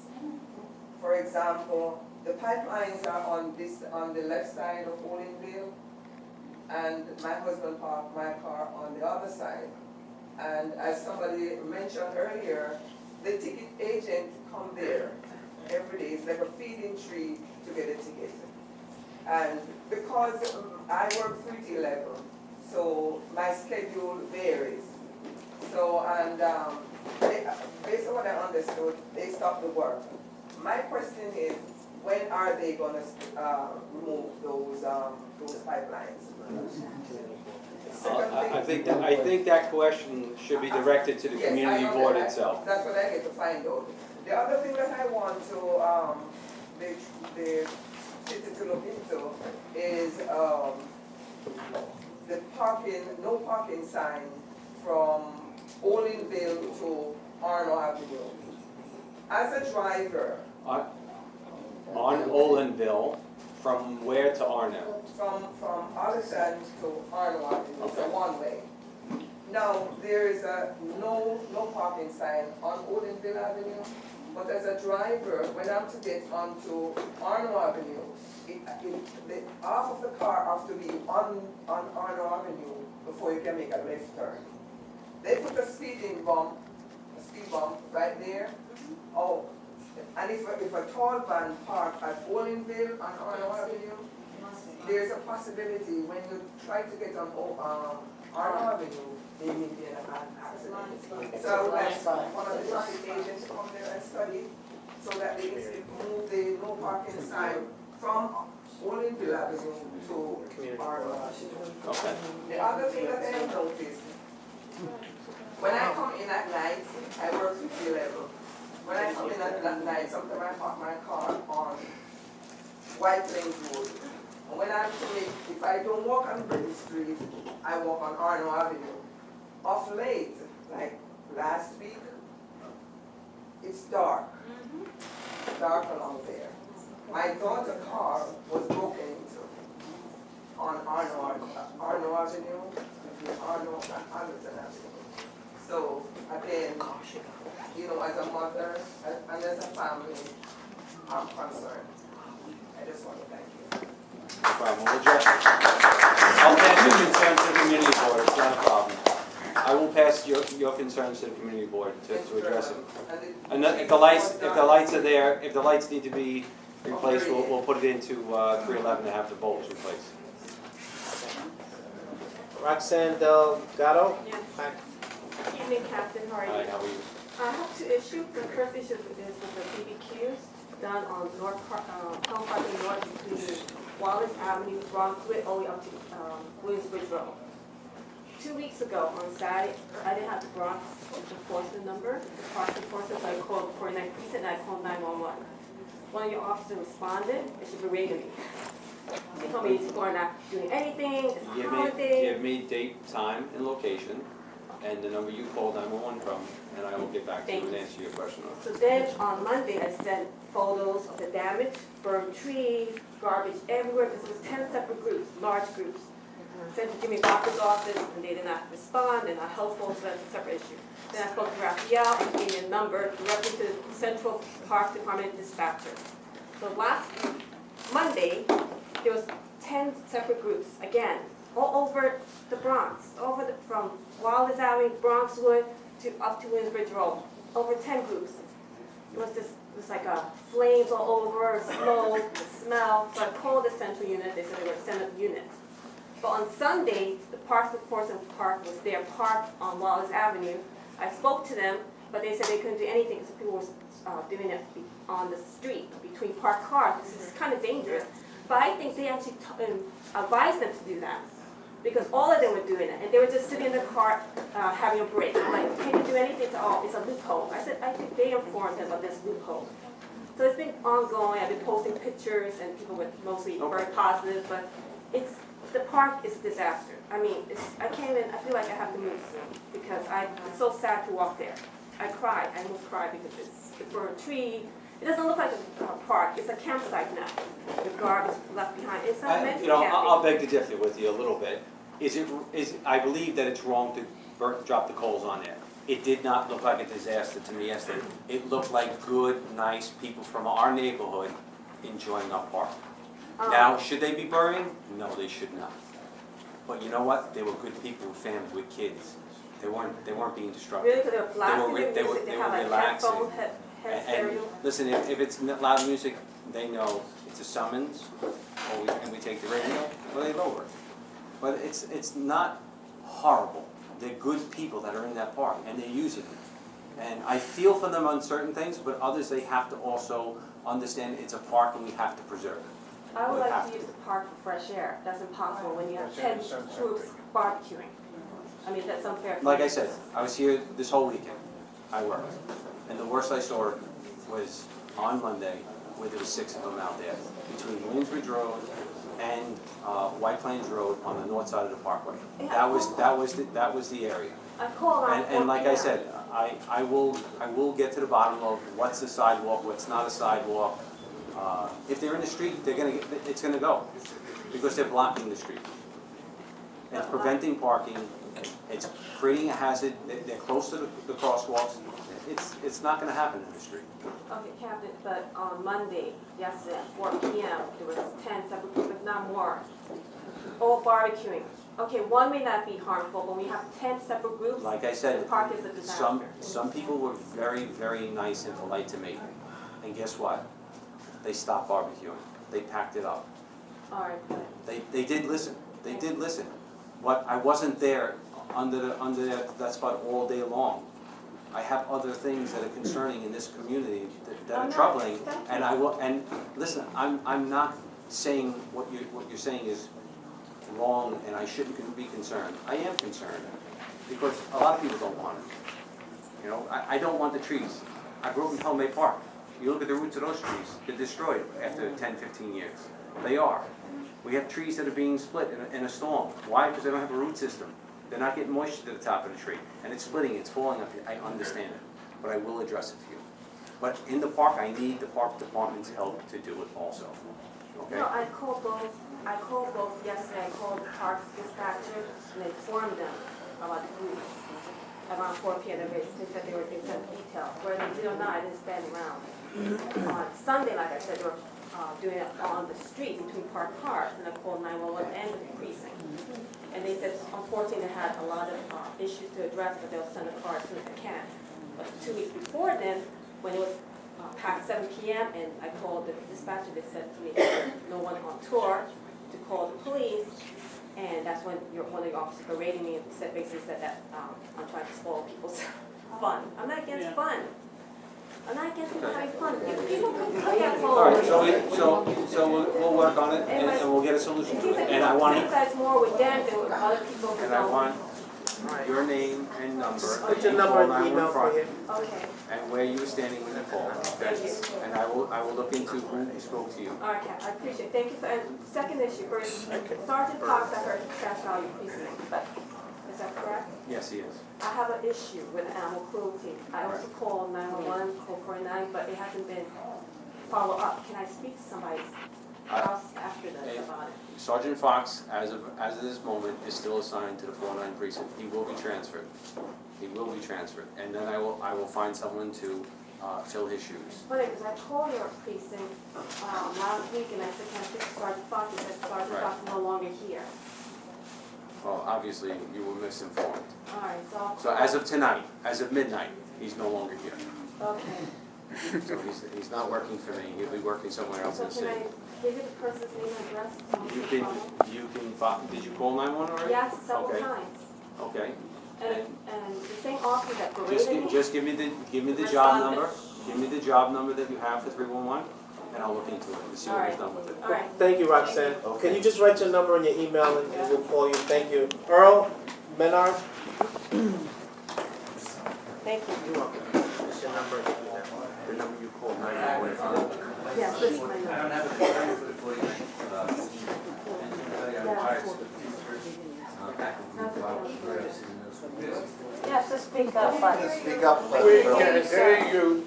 Speaker 16: For example, the pipelines are on the left side of Olinville, and my husband parked my car on the other side. And as somebody mentioned earlier, the ticket agent come there every day. It's like a feeding tree to get a ticket. And because I work 3 to 11, so my schedule varies. So, and based on what I understood, they stopped the work. My question is, when are they going to remove those pipelines?
Speaker 1: I think that question should be directed to the community board itself.
Speaker 16: That's what I get to find out. The other thing that I want to the city to look into is the parking, no parking sign from Olinville to Arno Avenue. As a driver,
Speaker 1: On Olinville, from where to Arno?
Speaker 16: from Alexand to Arno Avenue, it's a one-way. Now, there is no parking sign on Olinville Avenue, but as a driver, when I'm to get onto Arno Avenue, half of the car has to be on Arno Avenue before you can make a left turn. They put a speed bump right there. Oh, and if a tall van parked at Olinville on Arno Avenue, there's a possibility when you try to get on Arno Avenue, there may be an accident. So I would like one of the traffic agents to come there and study so that they can move the no parking sign from Olinville Avenue to Arno Avenue.
Speaker 1: Okay.
Speaker 16: The other thing that I have noticed, when I come in at night, I work 50 level. When I come in at night, sometimes I park my car on White Plains Road. And when I'm to make, if I don't walk on Britain Street, I walk on Arno Avenue. Of late, like last week, it's dark. Dark along there. My daughter's car was broken into on Arno Avenue, between Arno and Hamilton Avenue. So, again, as a mother and as a family, I'm concerned. I just want to thank you.
Speaker 1: No problem, we'll address it. I'll pass your concerns to the community board, it's not a problem. I will pass your concerns to the community board to address them. And if the lights are there, if the lights need to be
Speaker 3: replaced, we'll put it into 311 to have the bulbs replaced.
Speaker 5: Roxanne Delgado?
Speaker 17: Yes.
Speaker 5: Hi.
Speaker 17: Evening, Captain, how are you?
Speaker 3: Hi, how are you?
Speaker 17: I have two issues. The first issue is with the BBQs done on Town Parking North between Wallace Avenue, Brunswick, all the way up to Williamsbridge Road. 2 weeks ago on Saturday, I didn't have the Bronx enforcement number, the park enforcement, so I called 49 Precinct and I called 911. One of your officers responded and she berated me. She told me people are not doing anything, it's a holiday.
Speaker 3: Give me date, time, and location, and the number you called 911 from, and I will get back to you and answer your question.
Speaker 17: So then on Monday, I sent photos of the damage, burned trees, garbage everywhere. This was 10 separate groups, large groups. Sent to Jimmy Walker's office, and they did not respond, they're not helpful, so that's a separate issue. Then I spoke to Raphael, and he gave me a number directly to the Central Parks Department dispatcher. So last Monday, there was 10 separate groups, again, all over the Bronx, from Wallace Avenue, Bronxwood, to up to Williamsbridge Road, over 10 groups. It was like flames all over, smoke, smell. So I called the central unit, they said they were going to send a unit. But on Sunday, the Parks Enforcement Park was there, parked on Wallace Avenue. I spoke to them, but they said they couldn't do anything because people were doing it on the street between parked cars. This is kind of dangerous. But I think they actually advised them to do that because all of them were doing it. And they were just sitting in the car having a break. I'm like, can you do anything? It's a loophole. I said, I think they informed them of this loophole. So it's been ongoing. I've been posting pictures and people were mostly very positive, but the park is a disaster. I mean, I came in, I feel like I have to move because it's so sad to walk there. I cried, I almost cried because it's for a tree. It doesn't look like a park, it's a campsite now. The garbage left behind. It's not meant to be happy.
Speaker 3: I'll beg to differ with you a little bit. I believe that it's wrong to drop the coals on there. It did not look like a disaster to me yesterday. It looked like good, nice people from our neighborhood enjoying our park. Now, should they be burning? No, they should not. But you know what? They were good people with families, with kids. They weren't being destructive.
Speaker 17: Really? Because they were blasting
Speaker 3: They
Speaker 17: music, they have like
Speaker 3: relaxing.
Speaker 17: headphones, head
Speaker 3: And
Speaker 17: stereo.
Speaker 3: listen, if it's loud music, they know it's a summons, and we take the radio, or they lower it. But it's not horrible. They're good people that are in that park, and they're using it. And I feel for them on certain things, but others they have to also understand it's a park and we have to preserve it.
Speaker 17: I would like to use the park for fresh air. That's impossible when you have 10 groups barbecuing. I mean, that's unfair.
Speaker 3: Like I said, I was here this whole weekend. I worked. And the worst I saw was on Monday, where there were 6 of them out there, between Williamsbridge Road and White Plains Road on the north side of the parkway. That was the area.
Speaker 17: I called around
Speaker 3: And like I
Speaker 17: 4
Speaker 3: said, I will get to the bottom of what's a sidewalk, what's not a sidewalk. If they're in the street, it's gonna go, because they're blocking the street. It's preventing parking, it's creating a hazard, they're close to the crosswalks, it's not gonna happen in the street.
Speaker 17: Okay, Captain, but on Monday, yesterday at 4 p.m., there was 10 separate groups, if not more, all barbecuing. Okay, one may not be harmful, but when we have 10 separate groups,
Speaker 3: Like I said,
Speaker 17: the park is a disaster.
Speaker 3: some people were very, very nice and polite to me, and guess what? They stopped barbecuing, they packed it up.
Speaker 17: All right,
Speaker 3: They did listen, But I wasn't there under that spot all day long. I have other things that are concerning in this community that are troubling, and and listen, I'm not saying what you're saying is wrong and I shouldn't be concerned. I am concerned, because a lot of people don't want it. You know, I don't want the trees. I grew up in Helmay Park. You look at the roots of those trees, they're destroyed after 10, 15 years. They are. We have trees that are being split in a storm. Why? Because they don't have a root system. They're not getting moisture to the top of the tree. And it's splitting, it's falling up. I understand it. But I will address it for you. But in the park, I need the park department's help to do it also. Okay?
Speaker 17: No, I called both yesterday. I called the parks dispatcher and informed them about the groups. Around 4 p.m. they said they sent details. Whether they did or not, I didn't stand around. On Sunday, like I said, they were doing it on the street between parked cars, and I called 911 and the precinct. And they said, unfortunately, they had a lot of issues to address, but they'll send a car as soon as they can. But 2 weeks before then, when it was past 7 p.m. and I called the dispatcher. They said to me there's no one on tour to call the police. And that's when one of the officers berated me and basically said that I'm trying to spoil people's fun. I'm not against fun. I'm not against people having fun. People can play at home.
Speaker 1: All right, so we'll work on it and we'll get a solution
Speaker 17: It
Speaker 1: to
Speaker 17: seems
Speaker 1: it.
Speaker 17: like
Speaker 1: And I want
Speaker 17: you guys more with them than with other people who
Speaker 1: and I
Speaker 17: don't.
Speaker 1: want your name and number.
Speaker 5: Put
Speaker 1: and
Speaker 5: your number and
Speaker 1: call
Speaker 5: email for
Speaker 1: 911,
Speaker 5: you.
Speaker 17: Okay.
Speaker 1: and where you were standing when you called. Okay?
Speaker 17: Thank you.
Speaker 1: And I will look into who spoke to you.
Speaker 17: All right, Kat, I appreciate it. Thank you. And second issue is Sergeant Fox, I heard Cash Value Precinct, but is that correct?
Speaker 1: Yes, he is.
Speaker 17: I have an issue with animal cruelty. I also called 911, called 499, but it hasn't been followed up. Can I speak to somebody else after this about it?
Speaker 1: Sergeant Fox, as of this moment, is still assigned to the 409 precinct. He will be transferred. He will be transferred, and then I will find someone to fill his shoes.
Speaker 17: Funny, because I called your precinct last week and I said, can I speak to Sergeant Fox? He said Sergeant
Speaker 1: Right.
Speaker 17: Fox is no longer here.
Speaker 1: Well, obviously, you were misinformed.
Speaker 17: All right, so I'll
Speaker 1: So as of tonight, as of midnight, he's no longer here.
Speaker 17: okay.
Speaker 1: So he's not working for me. He'll be working somewhere else
Speaker 17: So
Speaker 1: in the
Speaker 17: can
Speaker 1: city.
Speaker 17: I give you the person's name and address?
Speaker 1: You can did you call 911 already?
Speaker 17: Yes, several
Speaker 1: Okay.
Speaker 17: times.
Speaker 1: Okay.
Speaker 17: And the same officer that berated me.
Speaker 1: Just give me the
Speaker 17: My
Speaker 1: job
Speaker 17: son-
Speaker 1: number. Give me the job number that you have for 311, and I'll look into it and see what he's done with it.
Speaker 17: All right.
Speaker 5: Thank you, Roxanne.
Speaker 1: Okay.
Speaker 5: Can you just write your number and your email and we'll call you? Thank you. Earl Menard?
Speaker 17: Thank you.
Speaker 5: You're welcome. What's your number and your email?
Speaker 1: The number you called 911.
Speaker 17: Yes, this is my number.
Speaker 9: I don't have a computer for you.
Speaker 11: Yes, just speak up, but.
Speaker 2: Speak up.
Speaker 9: We can hear you.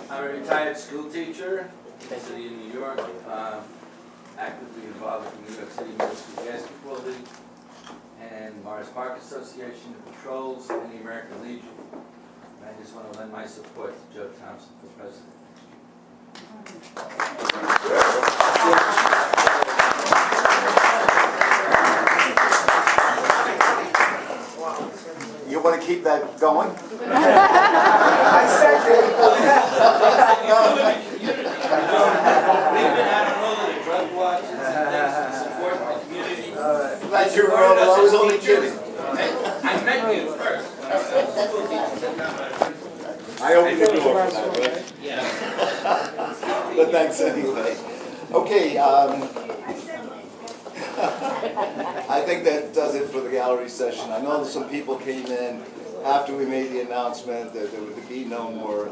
Speaker 9: I'm a retired school teacher in the city of New York, actively involved with the New York City Middle School Basketball League and Morris Park Association, the Patrols, and the American Legion. And I just want to lend my support to Joe Thompson for president.
Speaker 2: You want to keep that going?
Speaker 9: I second. We've been out of holiday, drug watches and things to support the community.
Speaker 2: Glad you were over. I was only kidding.
Speaker 9: I met you first.
Speaker 2: I opened the door for that, right?
Speaker 9: Yeah.
Speaker 2: But thanks anyway. Okay, I think that does it for the gallery session. I know that some people came in after we made the announcement that there would be no more,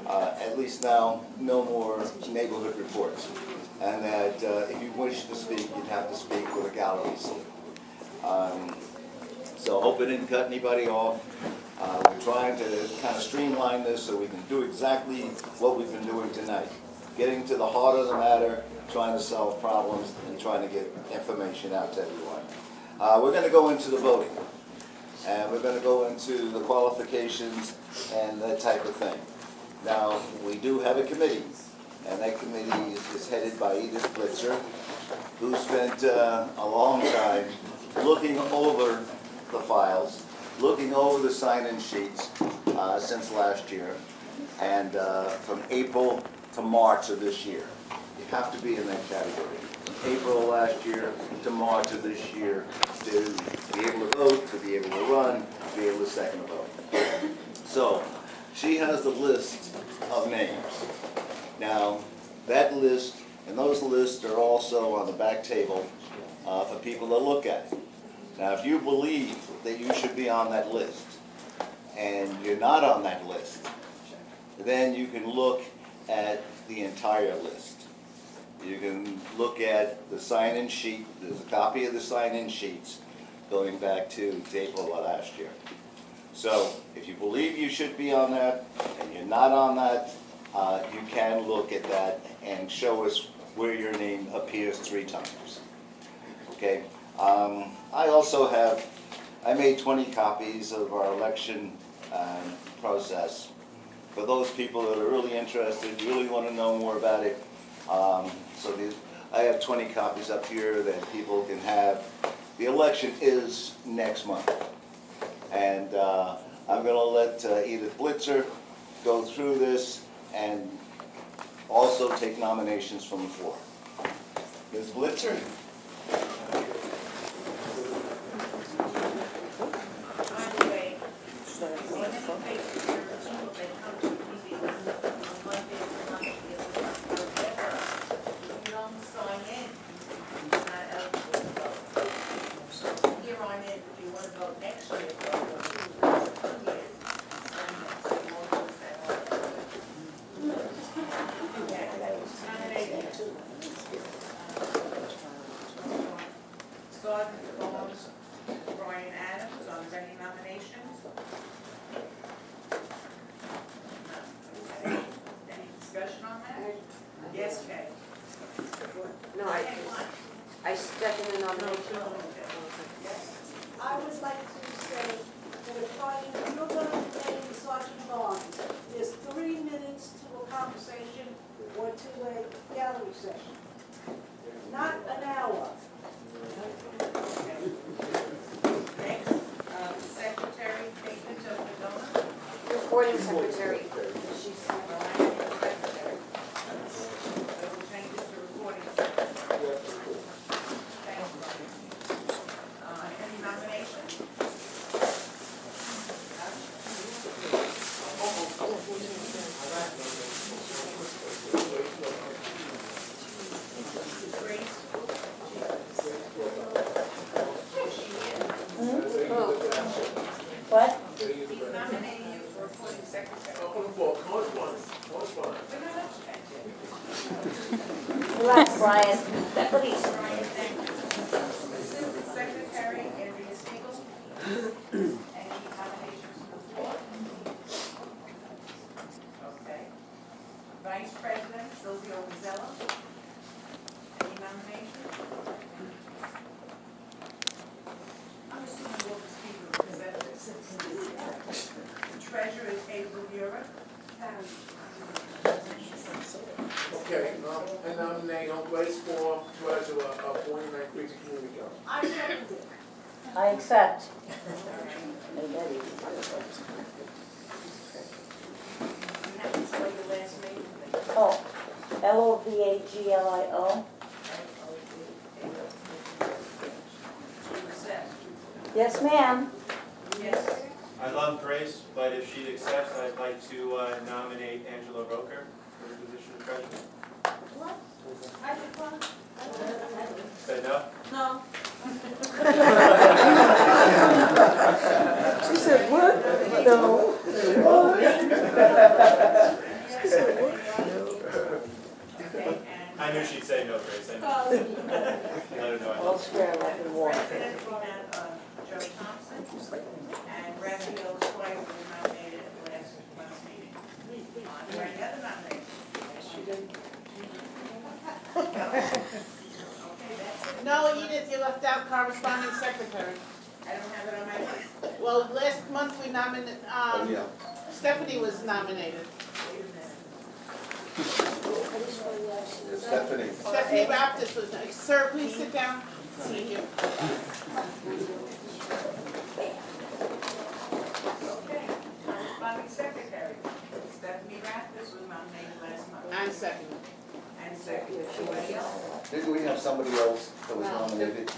Speaker 2: at least now, no more neighborhood reports. And that if you wish to speak, you'd have to speak with a gallery. So hope it didn't cut anybody off. We're trying to kind of streamline this so we can do exactly what we've been doing tonight. Getting to the heart of the matter, trying to solve problems, and trying to get information out to everyone. We're going to go into the voting. And we're going to go into the qualifications and that type of thing. Now, we do have a committee. And that committee is headed by Edith Blitzer, who spent a long time looking over the files, looking over the sign-in sheets since last year, and from April to March of this year. You have to be in that category. From April of last year to March of this year to be able to vote, to be able to run, to be able to second vote. So, she has the list of names. Now, that list, and those lists are also on the back table for people to look at. Now, if you believe that you should be on that list, and you're not on that list, then you can look at the entire list. You can look at the sign-in sheet. There's a copy of the sign-in sheets going back to April of last year. So, if you believe you should be on that, and you're not on that, you can look at that and show us where your name appears 3 times. Okay? I made 20 copies of our election process. For those people that are really interested, really want to know more about it, I have 20 copies up here that people can have. The election is next month. And I'm going to let Edith Blitzer go through this and also take nominations from the floor. Ms. Blitzer?
Speaker 7: Scott Bones, Brian Adams, are there any nominations? No. Any discussion on that? Yes, Kay?
Speaker 17: No, I second the nomination.
Speaker 14: I would like to say that if you're going to name Sergeant Barnes, there's 3 minutes to a conversation or to a gallery session. Not an hour.
Speaker 7: Next, Secretary Caitlin Dona.
Speaker 11: Recording secretary.
Speaker 7: She's secretary. I will change it to recording secretary. Thank you. Any nominations? Grace.
Speaker 11: What?
Speaker 7: He's nominating you for recording secretary.
Speaker 11: Relax, Brian. Please.
Speaker 7: Brian, thank you. Assistant Secretary, Andrea Stiegel. Any nominations from the floor? Okay. Vice President, Silvio Rozella. Any nominations? I'm assuming we'll just keep it because that's it. Treasurer is April Buren.
Speaker 18: Okay, I nominate on place for treasurer of 49 Precinct Community College.
Speaker 14: I second it.
Speaker 11: I accept.
Speaker 7: You have to spell your last name.
Speaker 11: Oh, Lovaglio. Yes, ma'am.
Speaker 7: Yes.
Speaker 12: I love Grace, but if she accepts, I'd like to nominate Angela Roker for the position of treasurer.
Speaker 14: What? I decline.
Speaker 12: Say no?
Speaker 14: No.
Speaker 11: She said, what? No.
Speaker 12: I knew she'd say no, Grace. I knew. Let her know I
Speaker 11: I'll
Speaker 12: love her.
Speaker 11: swear like in water.
Speaker 7: President, we have Joe Thompson, and Raphael Squire was nominated at last meeting. Are there any other nominations? Okay, that's it.
Speaker 19: No, Edith, you left out corresponding secretary.
Speaker 7: I don't have it on my list.
Speaker 19: Well, last month we nominated, Stephanie was nominated.
Speaker 2: Stephanie.
Speaker 19: Stephanie Raptis was, sir, please sit down. Thank you.
Speaker 7: Okay, corresponding secretary, Stephanie Rathis was nominated last month.
Speaker 19: And second.
Speaker 7: And secretary, anybody else?
Speaker 2: Didn't we have somebody else that was nominated?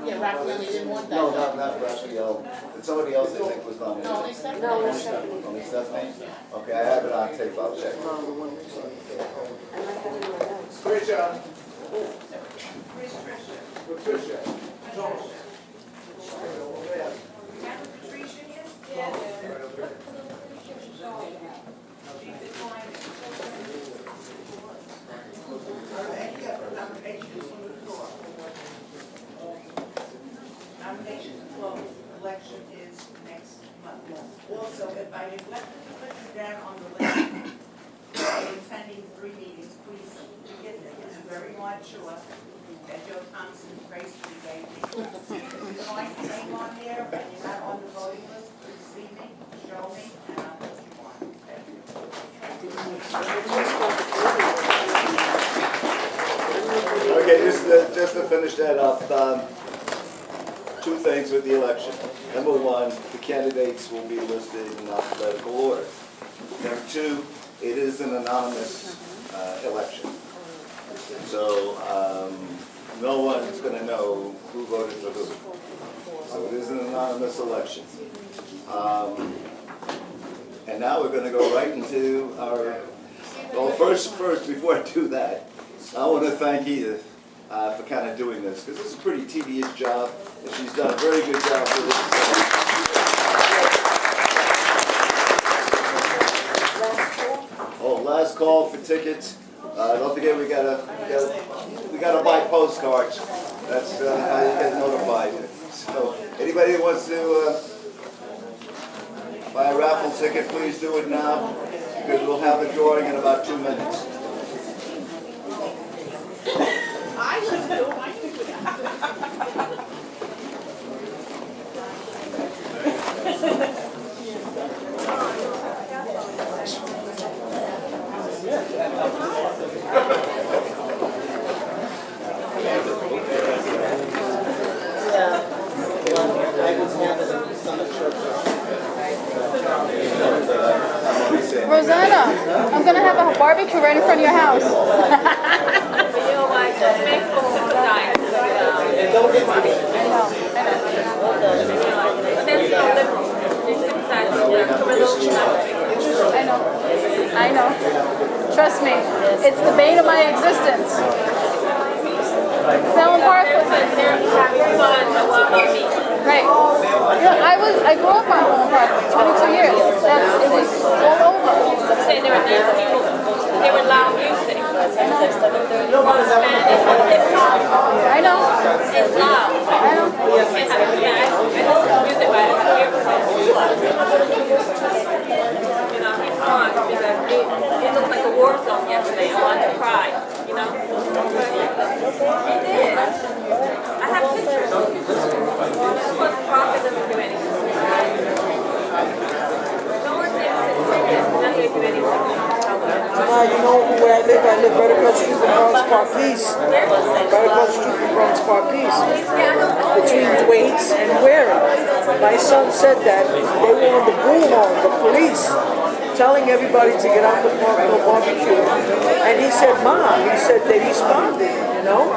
Speaker 19: Yeah, Raphael, we didn't want that.
Speaker 2: No, not Raphael. Did somebody else I think was nominated?
Speaker 19: No, only Stephanie.
Speaker 11: No, it's Stephanie.
Speaker 2: Only Stephanie? Okay, I have it on tape, I'll check.
Speaker 18: Tricia,
Speaker 7: Chris Tricia.
Speaker 18: Patricia.
Speaker 7: We have a Patricia here? Yes. She declined. Are there any other nominations from the floor? Nominations closed, election is next month. Also, if I neglected to put you down on the list, attending 3 meetings, please forgive me. I'm very much sure that Joe Thompson gracefully gave me. If you find your name on there and you're not on the voting list, please see me, show me, and I'll put you on.
Speaker 2: Okay, just to finish that up, 2 things with the election. Number 1, the candidates will be listed in alphabetical order. Number 2, it is an anonymous election. So no one's going to know who voted for who. So it is an anonymous election. And now we're going to go right into our, well, first, before I do that, I want to thank Edith for kind of doing this, because this is a pretty tedious job, and she's done a very good job with it. Oh, last call for tickets. Don't forget we gotta buy postcards. That's how you get notified. So anybody that wants to buy a raffle ticket, please do it now, because we'll have the drawing in about 2 minutes.
Speaker 19: I just do mine.
Speaker 10: Rosanna, I'm gonna have a barbecue right in front of your house. I know. Trust me, it's the bane of my existence. Pelham Park was right. I grew up on Pelham Park, 22 years. It was all over.
Speaker 6: I'm saying there were nice people. They were loud music.
Speaker 10: I know.
Speaker 6: It's loud.
Speaker 10: I know.
Speaker 6: You can't have music by the You know, he's gone because it looked like a war zone yesterday. I wanted to cry. You know? He did. I have pictures. Of course, Parker doesn't do anything. No one thinks it's serious. Not going to do anything.
Speaker 20: You know where I live right across the street from Bronx Park East. Right across the street from Bronx Park East. Between Waits and Waring. My son said that they were on the bullhorn, the police, telling everybody to get out the park, no barbecue. And he said, Mom, he said they responded, you know?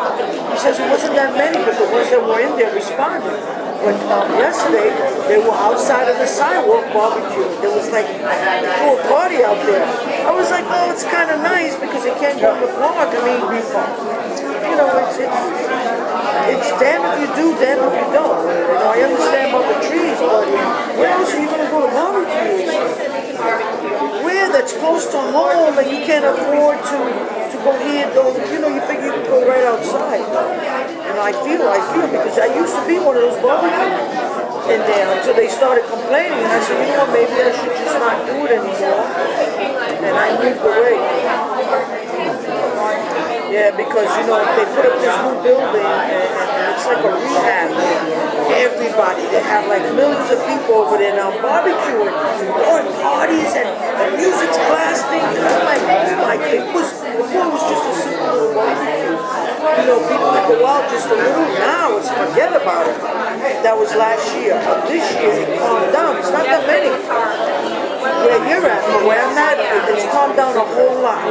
Speaker 20: He says it wasn't that many, but the ones that were in there responded. But yesterday, they were outside of the sidewalk barbecuing. There was like a full party out there. I was like, oh, it's kind of nice because they can't go to the park. I mean, you know, it's damn if you do, damn if you don't. You know, I understand about the trees, but where else are you going to go to barbecue? Where that's close to home and you can't afford to go here, though, you know, you figure you can go right outside. And I feel, because I used to be one of those barbecues in there until they started complaining, and I said, you know what, maybe I should just not do it anymore. And I moved away. Yeah, because, you know, they put up this new building, and it's like a rehab. Everybody, they have like millions of people over there now barbecuing, throwing parties, and the music's blasting. And I'm like, oh my God, before it was just a simple little barbecue. You know, people would go out just a little. Now it's forget about it. That was last year. This year it calmed down. It's not that many. Where you're at, but where I'm at, it's calmed down a whole lot.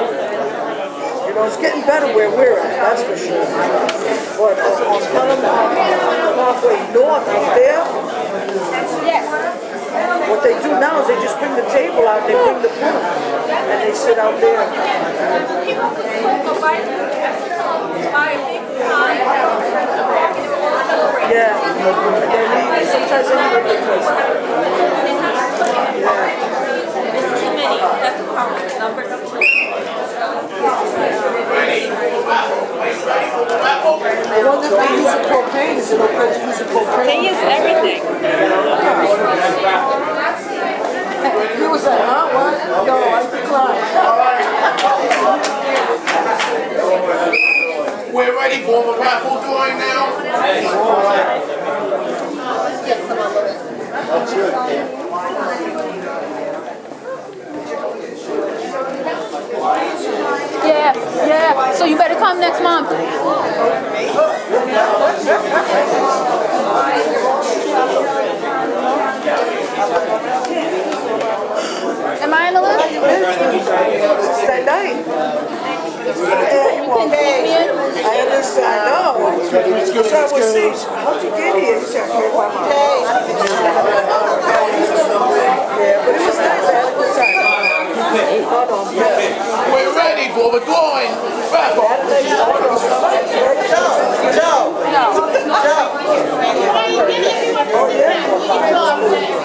Speaker 20: You know, it's getting better where we're at, that's for sure. But on Pelham, halfway north up there, what they do now is they just bring the table out, they bring the pool, and they sit out there. Yeah, sometimes they leave because
Speaker 6: It's too many. That's the problem. The numbers are too many.
Speaker 20: I wonder if they use propane. Is it okay to use propane?
Speaker 6: They use everything.
Speaker 20: You was like, huh? What? No, I declined.
Speaker 18: We're ready for the raffle drawing now.
Speaker 2: That's good.
Speaker 10: Yeah. So you better come next month. Am I on the list?
Speaker 18: Let's go.
Speaker 20: So we'll see. How'd you get here? You said, okay, wow. Yeah, but it was nice. I had a good time.
Speaker 18: We're ready for the going. Wrap up.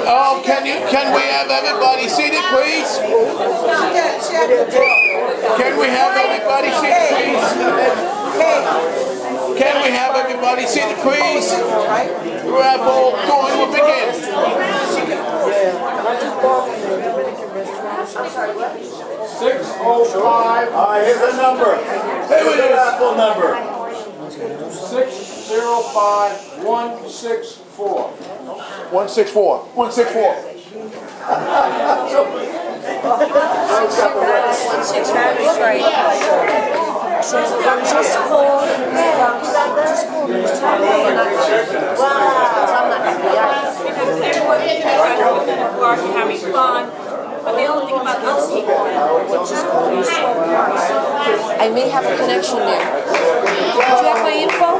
Speaker 18: Oh, can we have everybody seated, please? Can we have everybody seated, please? Can we have everybody seated, please? Raffle going will begin.
Speaker 2: 605. All right, here's the number. Here's the raffle number.
Speaker 18: 605164. 164. 164.
Speaker 11: So just call.
Speaker 17: Having fun, but they don't think about those people.
Speaker 10: I may have a connection there. Do you have my info?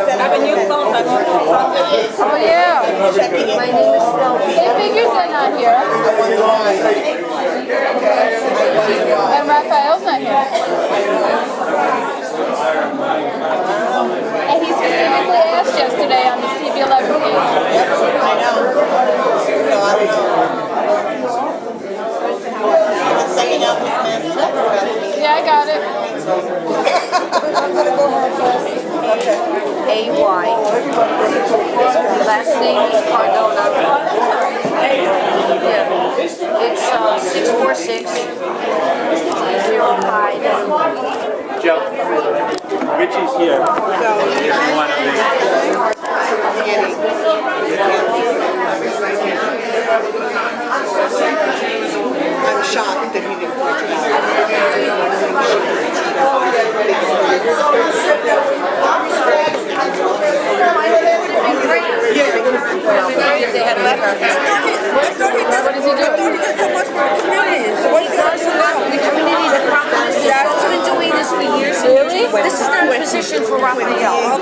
Speaker 17: I have a new phone, so I don't know.
Speaker 10: Oh yeah. My name is spelled. They figured they're not here. And Raphael's not here. And he specifically asked yesterday on the CB11 page. Yeah, I got it. A-Y. Last name is Cardona. Yeah. It's 646-05.
Speaker 12: Joe, Richie's here. If you want to make.
Speaker 20: I'm shocked that he didn't point it
Speaker 10: They had let her. What does he do?
Speaker 20: so much for the community. So what does he
Speaker 10: The community, the property, Joe's been doing this for years. Really? This is not a position for Raphael.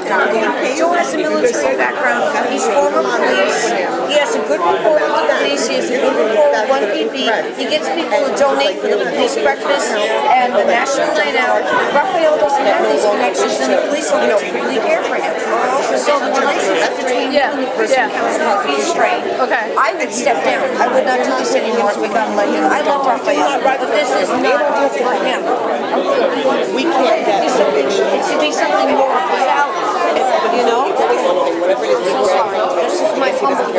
Speaker 10: Joe has a military background. He's former police. He has a good rapport with the police. He has a good rapport with 1PP. He gets people to donate for the police breakfast and the national night out. Raphael doesn't have these connections, and the police don't really care for him. So the relationship between you and the prison council is strained. Okay. I would step down. I would not do this anymore if we got to let him. I love Raphael, but this is not for him.
Speaker 20: We can't have
Speaker 10: It should be something more of a salary. You know? I'm so sorry. This is my humble.